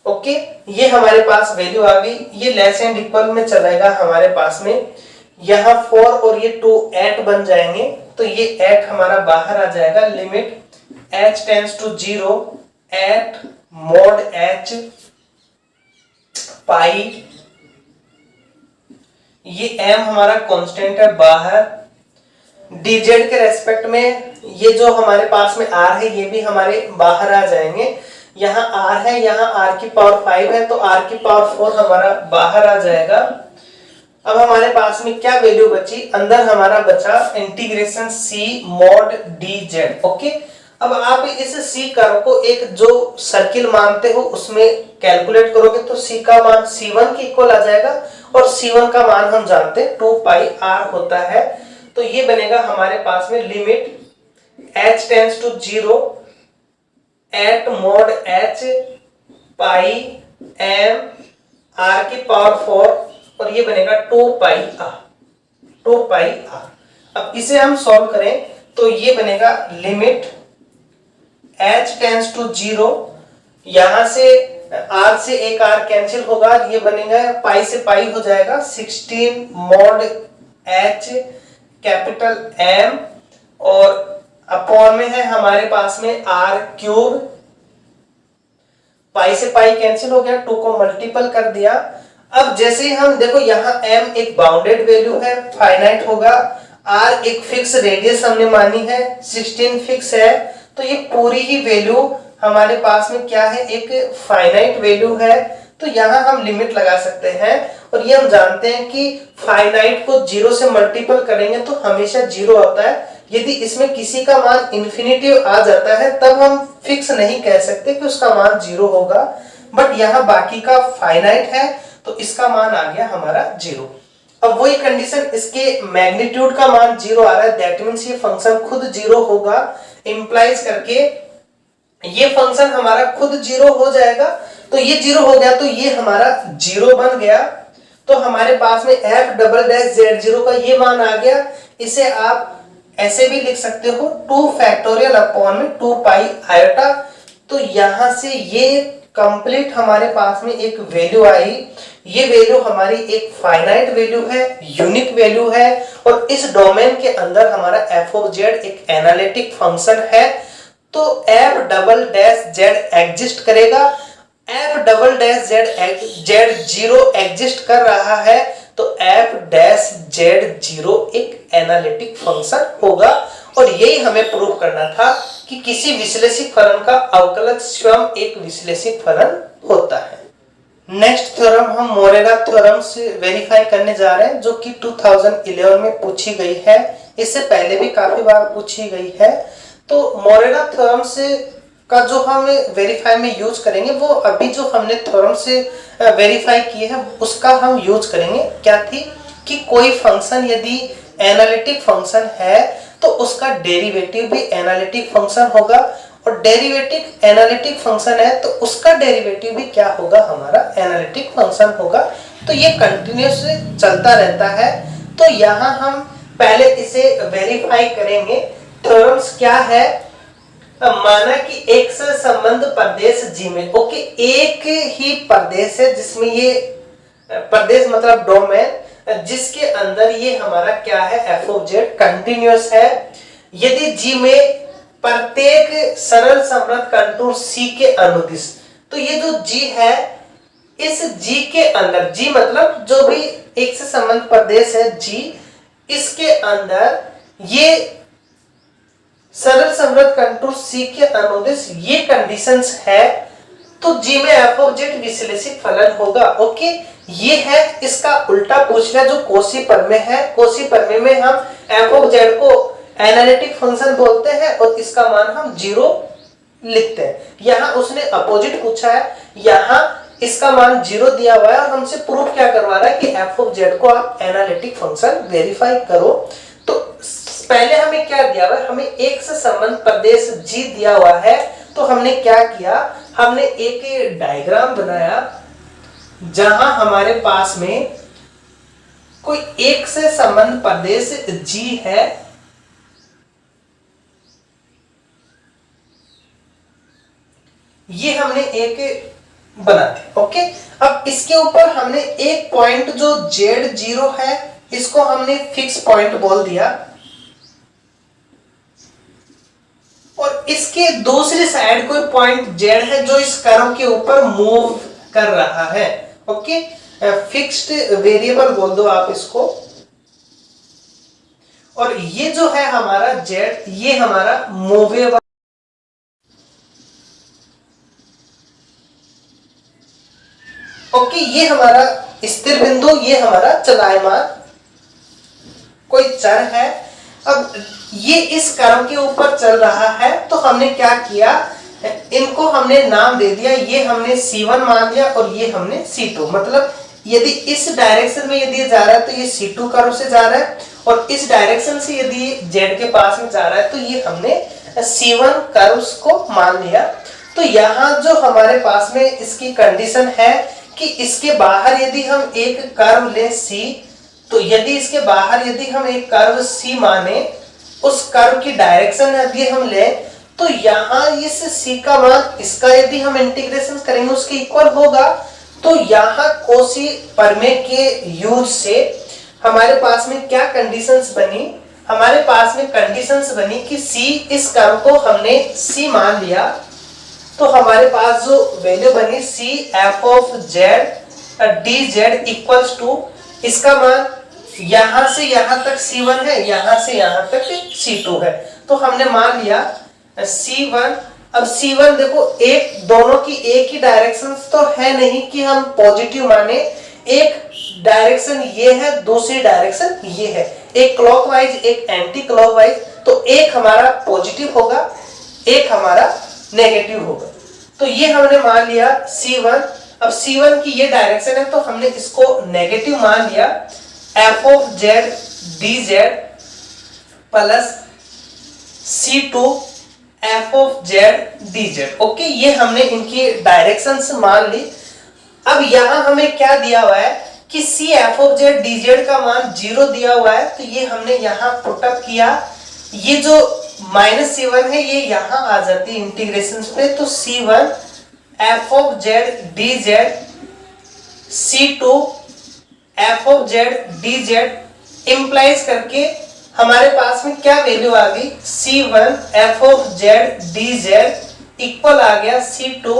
ओके, ये हमारे पास वैल्यू आ गई। ये लेस एंड इक्वल में चलेगा हमारे पास में, यहाँ 4 और ये 2 8 बन जाएंगे, तो ये 8 हमारा बाहर आ जाएगा। Limit h tends to zero, 8 mod h pi, ये m हमारा कांस्टेंट है बाहर, dz के रेस्पेक्ट में ये जो हमारे पास में r है ये भी हमारे बाहर आ जाएंगे। यहाँ r है, यहाँ r की पावर 5 है, तो r की पावर 4 हमारा बाहर आ जाएगा। अब हमारे पास में क्या वैल्यू बची, अंदर हमारा बचा integration c mod dz। Okay, अब आप इस c कर्व को एक जो सर्किल मानते हो उसमें कैलकुलेट करोगे तो c का मान c1 के इक्वल आ जाएगा, और c1 का मान हम जानते हैं 2πr होता है, तो ये बनेगा हमारे पास में limit h tends to zero, eight mod h pi m r की पावर 4, और ये बनेगा 2πr। अब इसे हम सॉल्व करें तो ये बनेगा limit h tends to zero, यहां से r से एक r कैंसिल होगा, ये बनेगा पाई से पाई हो जाएगा 16 मोड h कैपिटल M, और अपॉन में है हमारे पास में r³, पाई से पाई कैंसिल हो गया, 2 को मल्टीपल कर दिया। अब जैसे ही हम देखो यहाँ m एक बाउंडेड वैल्यू है, फाइनाइट होगा, r एक फिक्स रेडियस हमने मानी है, 16 फिक्स है, तो ये पूरी ही वैल्यू हमारे पास में क्या है, एक फाइनाइट वैल्यू है, तो यहाँ हम लिमिट लगा सकते हैं। और ये हम जानते हैं कि फाइनाइट को जीरो से मल्टीपल करेंगे तो हमेशा जीरो आता है, यदि इसमें किसी का मान इन्फिनिटी आ जाता है तब हम फिक्स नहीं कह सकते कि उसका मान जीरो होगा, बट यहाँ बाकी का फाइनाइट है तो इसका मान आ गया हमारा जीरो। अब वही कंडीशन, इसके मैग्नीट्यूड का मान जीरो आ रहा है, दैट मींस ये फंक्शन खुद जीरो होगा, इंप्लाइज करके ये फंक्शन हमारा खुद जीरो हो जाएगा। तो ये जीरो हो गया तो ये हमारा जीरो बन गया, तो हमारे पास में f"z0 का ये मान आ गया। इसे आप ऐसे भी लिख सकते हो 2 फैक्टोरियल अपॉन में 2 पाई आयोटा। तो यहां से ये कंप्लीट हमारे पास में एक वैल्यू आई, ये वैल्यू हमारी एक फाइनाइट वैल्यू है, यूनिक वैल्यू है, और इस डोमेन के अंदर हमारा f ऑफ z एक एनालिटिक फंक्शन है। तो f"z एग्जिस्ट करेगा, f"z0 एग्जिस्ट कर रहा है, तो f'(z0) एक एनालिटिक फंक्शन होगा। और यही हमें प्रूव करना था कि किसी विश्लेषिक फलन का अवकलज स्वयं एक विश्लेषिक फलन होता है। नेक्स्ट थ्योरम हम मोरेगा थ्योरम से वेरीफाई करने जा रहे हैं, जो कि 2011 में पूछी गई है, इससे पहले भी काफी बार पूछी गई है। तो मोरेगा थ्योरम से का जो हम वेरीफाई में यूज करेंगे वो अभी जो हमने थ्योरम से वेरीफाई किए हैं उसका हम यूज करेंगे। क्या थी कि कोई फंक्शन यदि एनालिटिक फंक्शन है तो उसका डेरिवेटिव भी एनालिटिक फंक्शन होगा, और डेरिवेटिव एनालिटिक फंक्शन है तो उसका डेरिवेटिव भी क्या होगा, हमारा एनालिटिक फंक्शन होगा। तो ये कंटिन्यूस चलता रहता है। तो यहाँ हम पहले इसे वेरीफाई करेंगे। थ्योरम्स क्या है, माना कि एक से संबंध प्रदेश जी में, ओके, एक ही प्रदेश है जिसमें ये प्रदेश मतलब डोमेन, जिसके अंदर ये हमारा क्या है, एफ ऑफ जेड कंटिन्यूअस है। यदि जी में प्रत्येक सरल समृद्ध कंटूर सी के अनुदिश, तो ये जो जी है, इस जी के अंदर, जी मतलब जो भी एक से संबंध प्रदेश है जी, इसके अंदर ये सरल समृद्ध कंटूर सी के अनुदिश ये कंडीशंस है, तो जी में एफ ऑफ जेड विश्लेषित फलन होगा। ओके, ये है। इसका उल्टा पूछ लिया जो कोशी प्रमेय है। कोशी प्रमेय में हम एफ ऑफ जेड को एनालिटिक फंक्शन बोलते हैं और इसका मान हम 0 लिखते हैं। यहाँ उसने अपोजिट पूछा है, यहाँ इसका मान 0 दिया हुआ है और हमसे प्रूफ क्या करवा रहा है कि एफ ऑफ जेड को आप एनालिटिक फंक्शन वेरीफाई करो। तो पहले हमें क्या दिया हुआ है, हमें एक से संबंध प्रदेश जी दिया हुआ है। तो हमने क्या किया, हमने एक डायग्राम बनाया जहां हमारे पास में कोई एक से संबंध प्रदेश जी है, ये हमने एक बना दिया। ओके, अब इसके ऊपर हमने एक पॉइंट जो Z0 है इसको हमने फिक्स पॉइंट बोल दिया और इसके दूसरी साइड कोई पॉइंट Z है जो इस कर्व के ऊपर मूव कर रहा है। ओके, फिक्स्ड वेरिएबल बोल दो आप इसको। और ये जो है हमारा Z, ये हमारा मूवेबल, ओके, ये हमारा स्थिर बिंदु, ये हमारा चलायमान कोई चर है। अब ये इस कर्व के ऊपर चल रहा है तो हमने क्या किया, इनको हमने नाम दे दिया। ये हमने C1 मान लिया और ये हमने C2। मतलब यदि इस डायरेक्शन में यदि जा रहा है तो ये C2 कर्व से जा रहा है और इस डायरेक्शन से यदि Z के पास में जा रहा है तो ये हमने C1 कर्व्स को मान लिया। तो यहाँ जो हमारे पास में इसकी कंडीशन है कि इसके बाहर यदि हम एक कर्व ले C, तो यदि इसके बाहर यदि हम एक कर्व C माने, उस कर्व की डायरेक्शन यदि हम ले, तो यहाँ इस C का मान इसका यदि हम इंटीग्रेशन करेंगे उसके इक्वल होगा। तो यहाँ कोशी प्रमेय के यूज से हमारे पास में क्या कंडीशंस बनी, हमारे पास में कंडीशंस बनी कि C, इस कर्व को हमने C मान लिया तो हमारे पास जो वैल्यू बनी C f of z dz equals to, इसका मान यहां से यहां तक C1 है, यहां से यहां तक C2 है। तो हमने मान लिया C1। अब C1 देखो, एक दोनों की एक ही डायरेक्शन तो है नहीं कि हम पॉजिटिव माने। एक डायरेक्शन ये है, दूसरी डायरेक्शन ये है, एक क्लॉकवाइज एक एंटी क्लॉकवाइज। तो एक हमारा पॉजिटिव होगा, एक हमारा नेगेटिव होगा। तो ये हमने मान लिया C1। अब C1 की ये डायरेक्शन है तो हमने इसको नेगेटिव मान लिया, f of z dz plus C2 f of z dz। Okay, ये हमने इनकी डायरेक्शंस मान ली। अब यहां हमें क्या दिया हुआ है कि C f of z dz का मान 0 दिया हुआ है, तो ये हमने यहां पुट अप किया। ये जो -C1 है ये यहां आ जाती है इंटीग्रेशन पे, तो C1 f of z dz C2 f of z dz implies करके हमारे पास में क्या वैल्यू आ गई, C1 f of z dz equal आ गया C2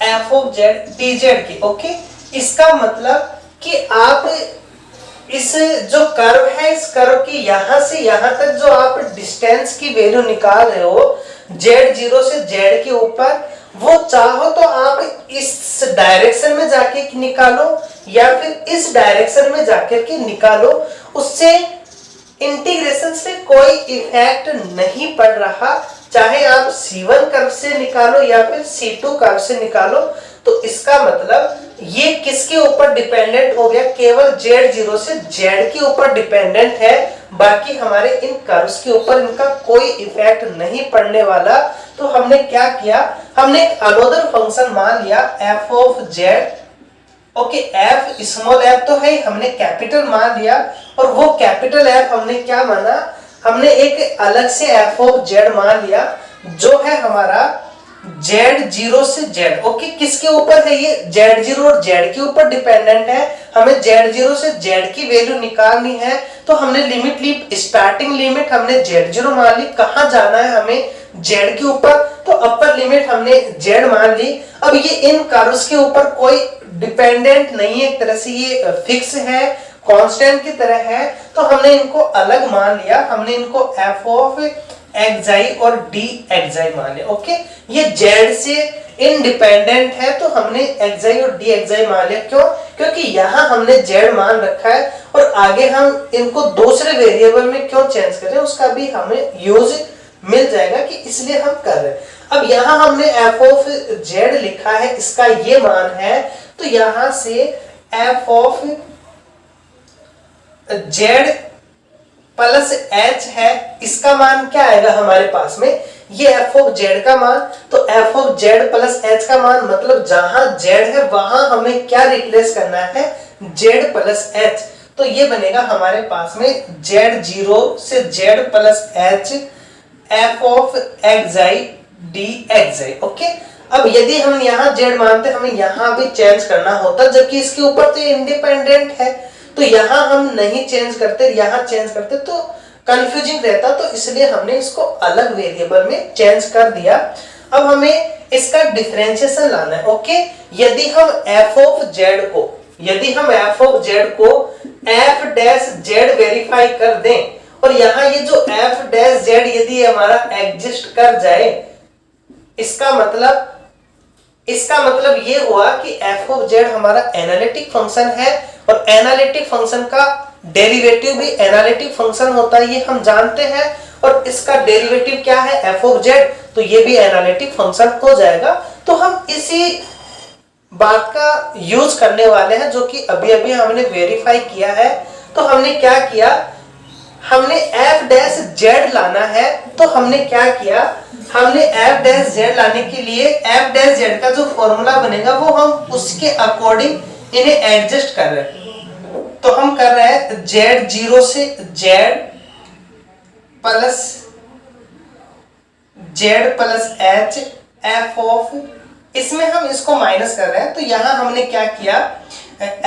f of z dz की। ओके, इसका मतलब कि आप इस जो कर्व है, इस कर्व की यहां से यहां तक जो आप डिस्टेंस की वैल्यू निकाल रहे हो Z0 से Z के ऊपर, वो चाहो तो आप इस डायरेक्शन में जाके निकालो या फिर इस डायरेक्शन में जाकर के निकालो, उससे इंटीग्रेशन से कोई इफेक्ट नहीं पड़ रहा। चाहे आप C1 कर्व से निकालो या फिर C2 कर्व से निकालो, तो इसका मतलब ये किसके ऊपर डिपेंडेंट हो गया, केवल z0 से z के ऊपर डिपेंडेंट है, बाकी हमारे इन कर्व्स के ऊपर इनका कोई इफेक्ट नहीं पड़ने वाला। तो हमने क्या किया, हमने अनदर फंक्शन मान लिया f of z। Okay, f small f तो है, हमने कैपिटल मान लिया, और वो कैपिटल F हमने क्या माना, हमने एक अलग से f ऑफ z मान लिया जो है हमारा z0 से z। ओके, किसके ऊपर है ये, z0 और z के ऊपर डिपेंडेंट है। हमें z0 से z की वैल्यू निकालनी है, तो हमने लिमिट ली, स्टार्टिंग लिमिट हमने z0 मान ली, कहां जाना है हमें, z के ऊपर, तो अपर लिमिट हमने z मान ली। अब ये इन कर्व्स के ऊपर कोई डिपेंडेंट नहीं है, एक तरह से ये फिक्स है, कांस्टेंट की तरह है, तो हमने इनको अलग मान लिया, हमने इनको f ऑफ xi और dxi मान लिया। ओके, ये z से इंडिपेंडेंट है, तो हमने xi और dxi मान लिया। क्यों, क्योंकि यहाँ हमने z मान रखा है, और आगे हम इनको दूसरे वेरिएबल में क्यों चेंज करें, उसका भी हमें यूज मिल जाएगा, कि इसलिए हम कर रहे हैं। अब यहाँ हमने f ऑफ z लिखा है, इसका ये मान है, तो यहाँ से f of z plus h है, इसका मान क्या आएगा हमारे पास में, ये f ऑफ z का मान, तो f of z plus h का मान, मतलब जहां z है वहां हमें क्या रिप्लेस करना है, z प्लस h। तो ये बनेगा हमारे पास में z0 से z plus h f of xi dxi। Okay, अब यदि हम यहाँ z मानते, हमें यहाँ भी चेंज करना होता, जबकि इसके ऊपर तो इंडिपेंडेंट है, तो यहाँ हम नहीं चेंज करते, यहाँ चेंज करते तो कंफ्यूजिंग रहता, तो इसलिए हमने इसको अलग वेरिएबल में चेंज कर दिया। अब हमें इसका डिफरेंशिएशन लाना है। ओके, यदि हम f ऑफ z को f डैश z वेरीफाई कर दें, और यहाँ ये जो f डैश z यदि हमारा एग्जिस्ट कर जाए, इसका मतलब ये हुआ कि f ऑफ z हमारा एनालिटिक फंक्शन है, और एनालिटिक फंक्शन का डेरिवेटिव भी एनालिटिक फंक्शन होता है, ये हम जानते हैं, और इसका डेरिवेटिव क्या है, f ऑफ z, तो ये भी एनालिटिक फंक्शन हो जाएगा। तो हम इसी बात का यूज करने वाले हैं, जो कि अभी अभी हमने वेरीफाई किया है। तो हमने क्या किया, हमने f डैश z लाना है, तो हमने क्या किया, हमने f डैश z लाने के लिए f डैश z का जो फॉर्मूला बनेगा वो हम उसके अकॉर्डिंग इन्हें एडजस्ट कर रहे हैं। तो हम कर रहे हैं z0 से z plus h f of, इसमें हम इसको माइनस कर रहे हैं, तो यहाँ हमने क्या किया,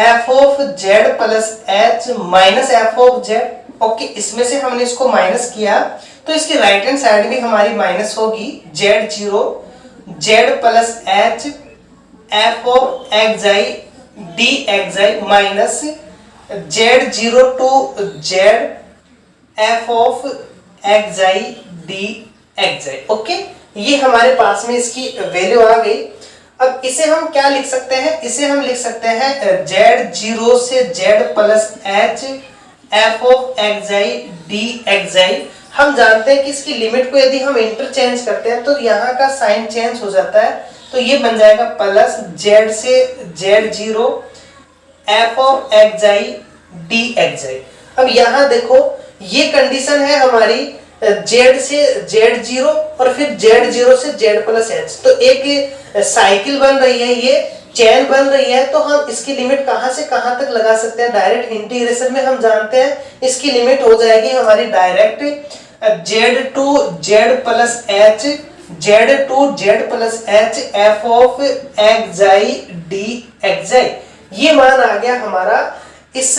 f of z plus h minus f of z। Okay, इसमें से हमने इसको माइनस किया, तो इसकी राइट हैंड साइड भी हमारी माइनस होगी, z0 z plus h f of xi dxi minus z0 to z f of xi dxi। Okay, ये हमारे पास में इसकी वैल्यू आ गई। अब इसे हम क्या लिख सकते हैं, इसे हम लिख सकते हैं z0 से z plus h f of xi dxi। हम जानते हैं कि इसकी लिमिट को यदि हम इंटरचेंज करते हैं तो यहाँ का साइन चेंज हो जाता है, तो ये बन जाएगा प्लस z से z0 f of xi dxi। अब यहाँ देखो ये कंडीशन है हमारी z से z0 और फिर z0 से z प्लस h, तो एक साइकिल बन रही है, ये चेन बन रही है। तो हम इसकी लिमिट कहां से कहां तक लगा सकते हैं, डायरेक्ट इंटीग्रेशन में हम जानते हैं इसकी लिमिट हो जाएगी हमारी direct z to z plus h f of xi dxi। ये मान आ गया हमारा इस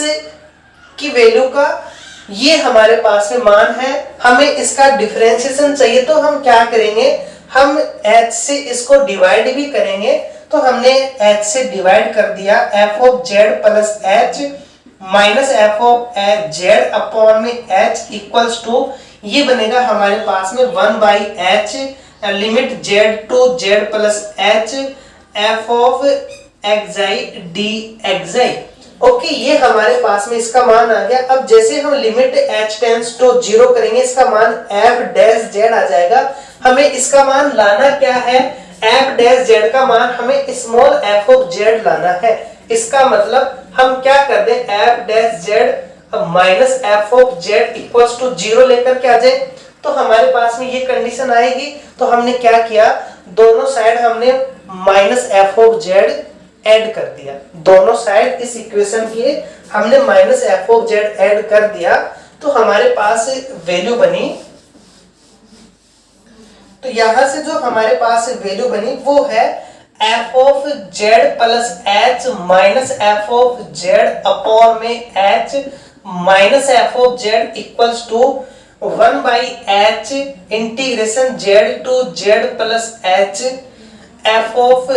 की वैल्यू का, ये हमारे पास में मान है। हमें इसका डिफरेंशिएशन चाहिए, तो हम क्या करेंगे, हम h से इसको डिवाइड भी करेंगे। तो हमने h से डिवाइड कर दिया, f of z plus h minus f of z upon में h इक्वल्स टू, ये बनेगा हमारे पास में 1/h limit z to z plus h f of xi dxi। Okay, ये हमारे पास में इसका मान आ गया। अब जैसे हम लिमिट h टेंड्स टू 0 करेंगे, इसका मान f डैश z आ जाएगा। हमें इसका मान लाना क्या है, एफ डैश जेड का मान हमें स्मॉल एफ ऑफ जेड लाना है। इसका मतलब हम क्या कर दें, f dash z minus F of Z equals to 0 लेकर के आ जाए, तो हमारे पास में ये कंडीशन आएगी। तो हमने क्या किया, दोनों साइड हमने minus F of Z add कर दिया, दोनों साइड इस इक्वेशन के हमने minus F of Z add कर दिया, तो हमारे पास वैल्यू बनी। तो यहां से जो हमारे पास वैल्यू बनी वो है F of Z plus H minus F of Z upon में H minus F of Z equals to 1 by H integration Z to Z plus H F of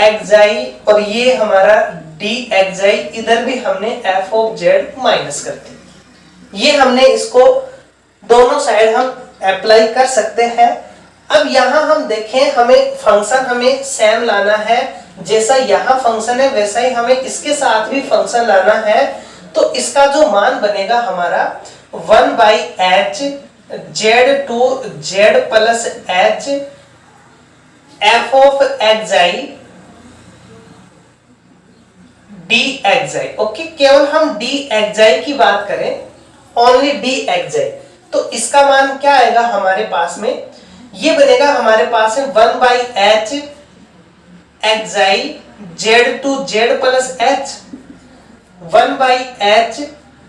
xi, और ये हमारा डी एक्साई, इधर भी हमने एफ ऑफ जेड माइनस कर दी। ये हमने इसको दोनों साइड हम अप्लाई कर सकते हैं। अब यहां हम देखें, हमें फंक्शन हमें सेम लाना है, जैसा यहां फंक्शन है वैसा ही हमें इसके साथ भी फंक्शन लाना है। तो इसका जो मान बनेगा हमारा 1 by h z to Z plus H F of xi d xi. Okay, केवल हम डी एक्साई की बात करें, ओनली डी एक्साई, तो इसका मान क्या आएगा हमारे पास में, ये बनेगा हमारे पास है 1 by H एक्साई Z to Z plus H 1 by H,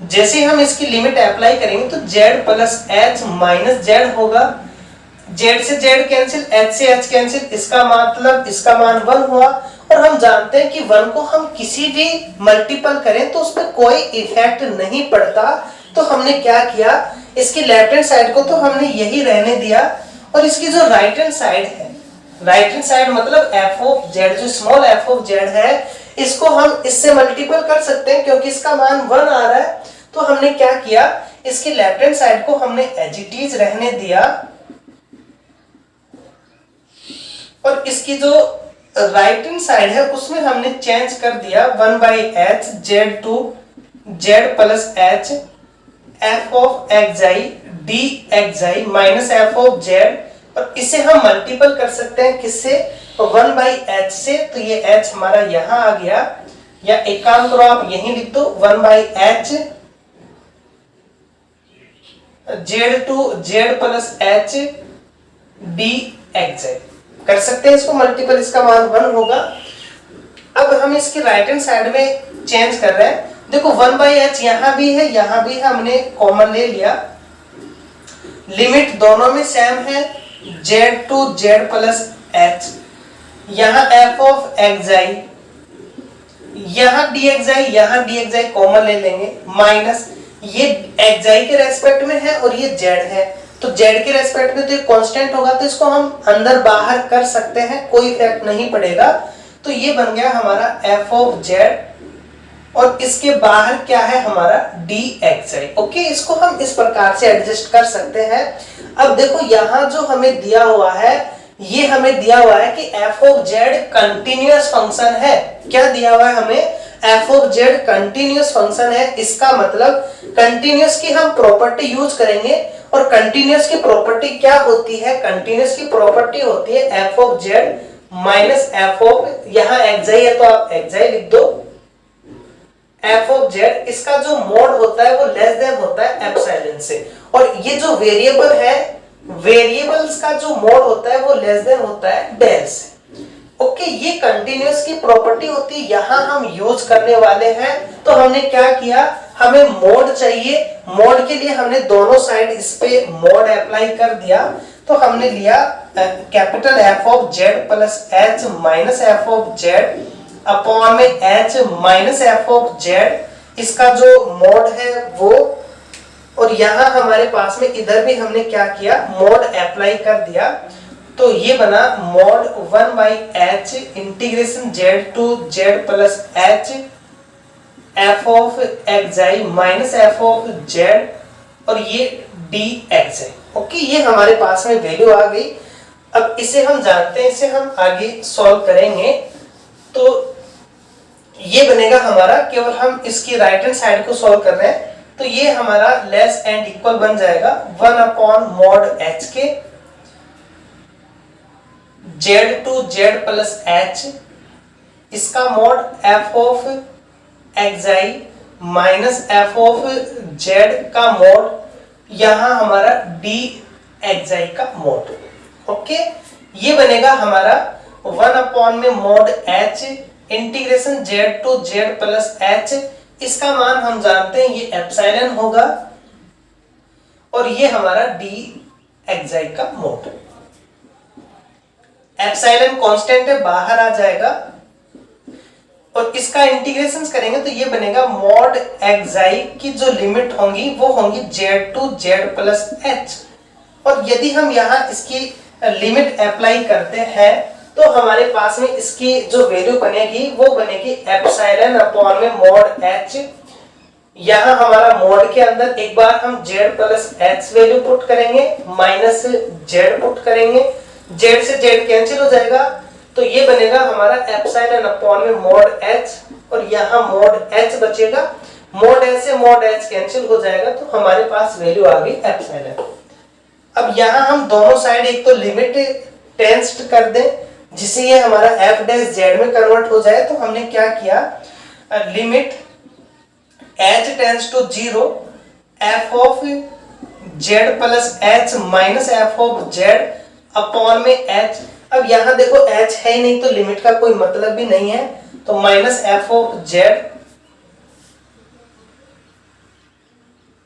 जैसे हम इसकी लिमिट अप्लाई करेंगे तो Z plus H minus Z होगा, जेड से जेड कैंसिल, एच से एच कैंसिल, इसका मतलब इसका मान 1 हुआ। और हम जानते हैं कि 1 को हम किसी भी मल्टीपल करें तो उसमें कोई इफेक्ट नहीं पड़ता, तो हमने क्या किया, इसकी लेफ्ट हैंड साइड को तो हमने यही रहने दिया, और इसकी जो राइट हैंड साइड है, राइट हैंड साइड मतलब एफ ऑफ जेड, जो स्मॉल एफ ऑफ जेड है, इसको हम इससे मल्टीपल कर सकते हैं क्योंकि इसका मान 1 आ रहा है। तो हमने क्या किया, इसकी लेफ्ट हैंड साइड को हमने एज इट इज रहने दिया, और इसकी जो राइट हैंड साइड है उसमें हमने चेंज कर दिया 1 by h z to Z plus H F of xi d xi minus F of z, और इसे हम मल्टीपल कर सकते हैं किससे, 1 बाई एच से, तो ये एच हमारा यहां आ गया, या एक काम करो आप यहीं लिख दो 1 by h z to Z plus h d xi, कर सकते हैं इसको मल्टीपल, इसका मान 1 होगा। अब हम इसकी राइट हैंड साइड में चेंज कर रहे हैं, देखो 1 बाई एच यहां भी है यहां भी है, हमने कॉमन ले लिया, लिमिट दोनों में सेम है, z to Z plus h, यहां एफ ऑफ एक्साई, यहां डी एक्साई कॉमन ले लेंगे, माइनस ये एक्साई के रेस्पेक्ट में है और ये जेड है, तो जेड के रेस्पेक्ट में तो ये कांस्टेंट होगा, तो इसको हम अंदर बाहर कर सकते हैं, कोई इफेक्ट नहीं पड़ेगा। तो ये बन गया हमारा एफ ऑफ जेड, और इसके बाहर क्या है हमारा डी एक्साई। ओके, इसको हम इस प्रकार से एडजस्ट कर सकते हैं। अब देखो यहां जो हमें दिया हुआ है, ये हमें दिया हुआ है कि F of Z continuous function है। क्या दिया हुआ है हमें, F of Z continuous function है, इसका मतलब कंटिन्यूअस की हम प्रॉपर्टी यूज करेंगे, और कंटिन्यूअस की प्रॉपर्टी क्या होती है, कंटिन्यूअस की प्रॉपर्टी होती है F of Z minus F of, यहां एक्साई है तो आप एक्साई लिख दो, एफ ऑफ जेड, इसका जो मोड होता है वो लेस देन होता है एप्सिलॉन से, और ये जो वेरिएबल है, वेरिएबल्स का जो मोड होता है वो लेस देन होता है डेल से। ओके, ये कंटिन्यूअस की प्रॉपर्टी होती है, यहां हम यूज करने वाले हैं। तो हमने क्या किया, हमें मोड चाहिए, मोड के लिए हमने दोनों साइड इस पे मोड अप्लाई कर दिया, तो हमने लिया capital F of Z plus H minus F of Z upon में H minus F of Z, इसका जो मोड है वो, और यहां हमारे पास में इधर भी हमने क्या किया, मोड अप्लाई कर दिया, तो ये बना mod 1 by H integration Z to Z plus H F of xi minus F of z, और ये डी एक्साई। ओके, ये हमारे पास में वैल्यू आ गई। अब इसे हम जानते हैं, इसे हम आगे सॉल्व करेंगे, तो ये बनेगा हमारा, केवल हम इसकी राइट हैंड साइड को सॉल्व कर रहे हैं, तो ये हमारा लेस एंड इक्वल बन जाएगा 1 अपॉन मॉड एच के Z to Z plus H, इसका mod F of xi minus F of Z का मॉड, यहां हमारा डी एक्साई का मॉड। ओके, ये बनेगा हमारा 1 अपॉन में mod h integration Z to Z plus H, इसका मान हम जानते हैं ये एप्सिलॉन होगा, और ये हमारा डी एक्साई का मॉड। एप्सिलॉन कांस्टेंट है, बाहर आ जाएगा, और इसका इंटीग्रेशन करेंगे तो ये बनेगा मॉड एक्साई की जो लिमिट होंगी वो होंगी z to Z plus h, और यदि हम यहाँ इसकी लिमिट अप्लाई करते हैं तो हमारे पास में इसकी जो वैल्यू बनेगी वो बनेगी एप्सिलॉन अपॉन में मॉड एच। यहाँ हमारा मॉड के अंदर एक बार हम Z plus H value put करेंगे, माइनस जेड पुट करेंगे, जेड से जेड कैंसिल हो जाएगा, तो ये बनेगा हमारा एप्सिलॉन अपॉन में मॉड एच, और यहाँ मॉड एच बचेगा, मॉड एच से मॉड एच कैंसिल हो जाएगा, तो हमारे पास वैल्यू आ गई एप्सिलॉन। अब यहाँ हम दोनों साइड एक तो लिमिट टेंस कर दें जिससे ये हमारा एफ डैश जेड में कन्वर्ट हो जाए, तो हमने क्या किया, limit h tends to 0 f of Z plus H minus F of Z upon में एच। अब यहाँ देखो एच है ही नहीं तो लिमिट का कोई मतलब भी नहीं है, तो minus F of Z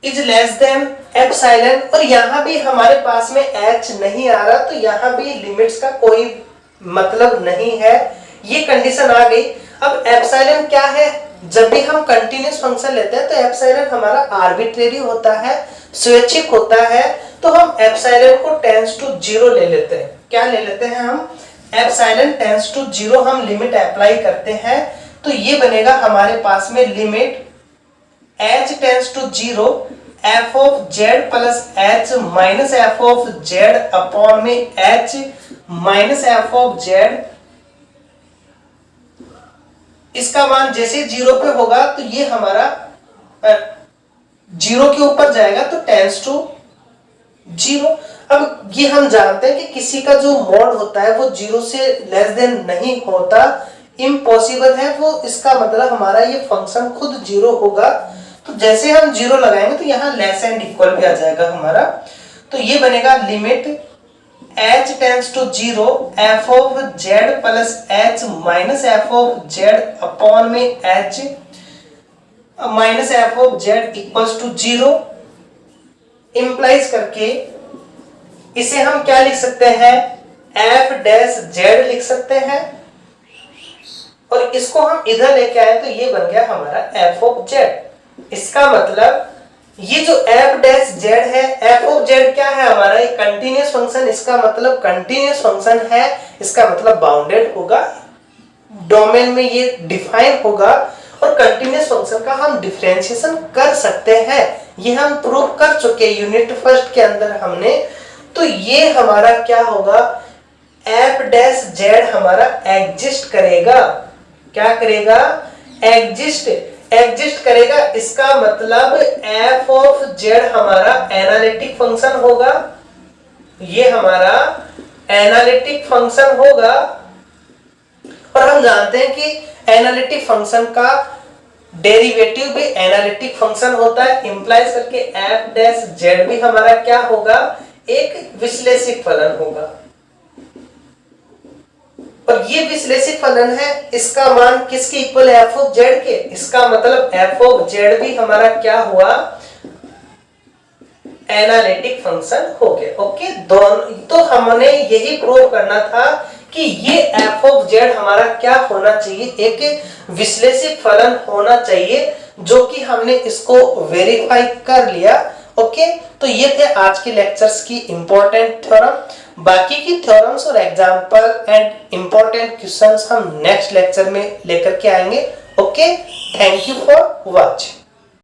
is less than epsilon, और यहाँ भी हमारे पास में एच नहीं आ रहा, तो यहाँ भी लिमिट्स का कोई मतलब नहीं है, ये कंडीशन आ गई। अब एप्सिलॉन क्या है, जब भी हम कंटिन्यूअस फंक्शन लेते हैं तो एप्सिलॉन हमारा आर्बिट्रेरी होता है, स्वैच्छिक होता है, तो हम एप्सिलॉन को टेंस टू 0 ले लेते हैं। क्या ले लेते हैं हम, एप्सिलॉन टेंस टू 0 हम लिमिट अप्लाई करते हैं, तो ये बनेगा हमारे पास में limit h tends to 0 f of Z plus H minus F of Z upon में h minus F of Z, इसका मान जैसे 0 पे होगा तो ये हमारा 0 के ऊपर जाएगा, तो टेंस टू 0। अब ये हम जानते हैं कि किसी का जो मॉड होता है वो 0 से लेस देन नहीं होता, इम्पॉसिबल है वो, इसका मतलब हमारा ये फंक्शन खुद 0 होगा, तो जैसे हम 0 लगाएंगे तो यहाँ लेस एंड इक्वल भी आ जाएगा हमारा, तो ये बनेगा limit h tends to 0 f of Z plus H minus F of Z upon में h minus F of Z equals to 0, implies करके इसे हम क्या लिख सकते हैं, एफ डैश जेड लिख सकते हैं, और इसको हम इधर लेके आए तो ये बन गया हमारा एफ ऑफ जेड। इसका मतलब ये जो एफ डैश जेड है, एफ ऑफ जेड क्या है हमारा, एक कंटिन्यूअस फंक्शन, इसका मतलब कंटिन्यूअस फंक्शन है, इसका मतलब बाउंडेड होगा, डोमेन में ये डिफाइन होगा, और कंटिन्यूअस फंक्शन का हम डिफरेंशिएशन कर सकते हैं, ये हम प्रूव कर चुके यूनिट फर्स्ट के अंदर हमने। तो ये हमारा क्या होगा, एफ डैश जेड हमारा एग्जिस्ट करेगा, क्या करेगा, एग्जिस्ट करेगा, इसका मतलब एफ ऑफ जेड हमारा एनालिटिक फंक्शन होगा, ये हमारा एनालिटिक फंक्शन होगा, और हम जानते हैं कि एनालिटिक फंक्शन का डेरिवेटिव भी एनालिटिक फंक्शन होता है, इंप्लाइज करके एफ डैश जेड भी हमारा क्या होगा, एक विश्लेषिक फलन होगा, और ये विश्लेषिक फलन है, इसका मान किसके इक्वल है, एफ ऑफ जेड के, इसका मतलब एफ ऑफ जेड भी हमारा क्या हुआ, एनालिटिक फंक्शन हो गया। ओके, दोनों, तो हमने यही प्रूव करना था कि ये एफ ऑफ जेड हमारा क्या होना चाहिए, एक विश्लेषिक फलन होना चाहिए, जो कि हमने इसको वेरीफाई कर लिया। ओके, तो ये थे आज के लेक्चर्स की इंपॉर्टेंट थ्योरम। बाकी की थ्योरम्स और एग्जांपल एंड इंपॉर्टेंट क्वेश्चंस हम नेक्स्ट लेक्चर में लेकर के आएंगे। Okay, thank you for watching.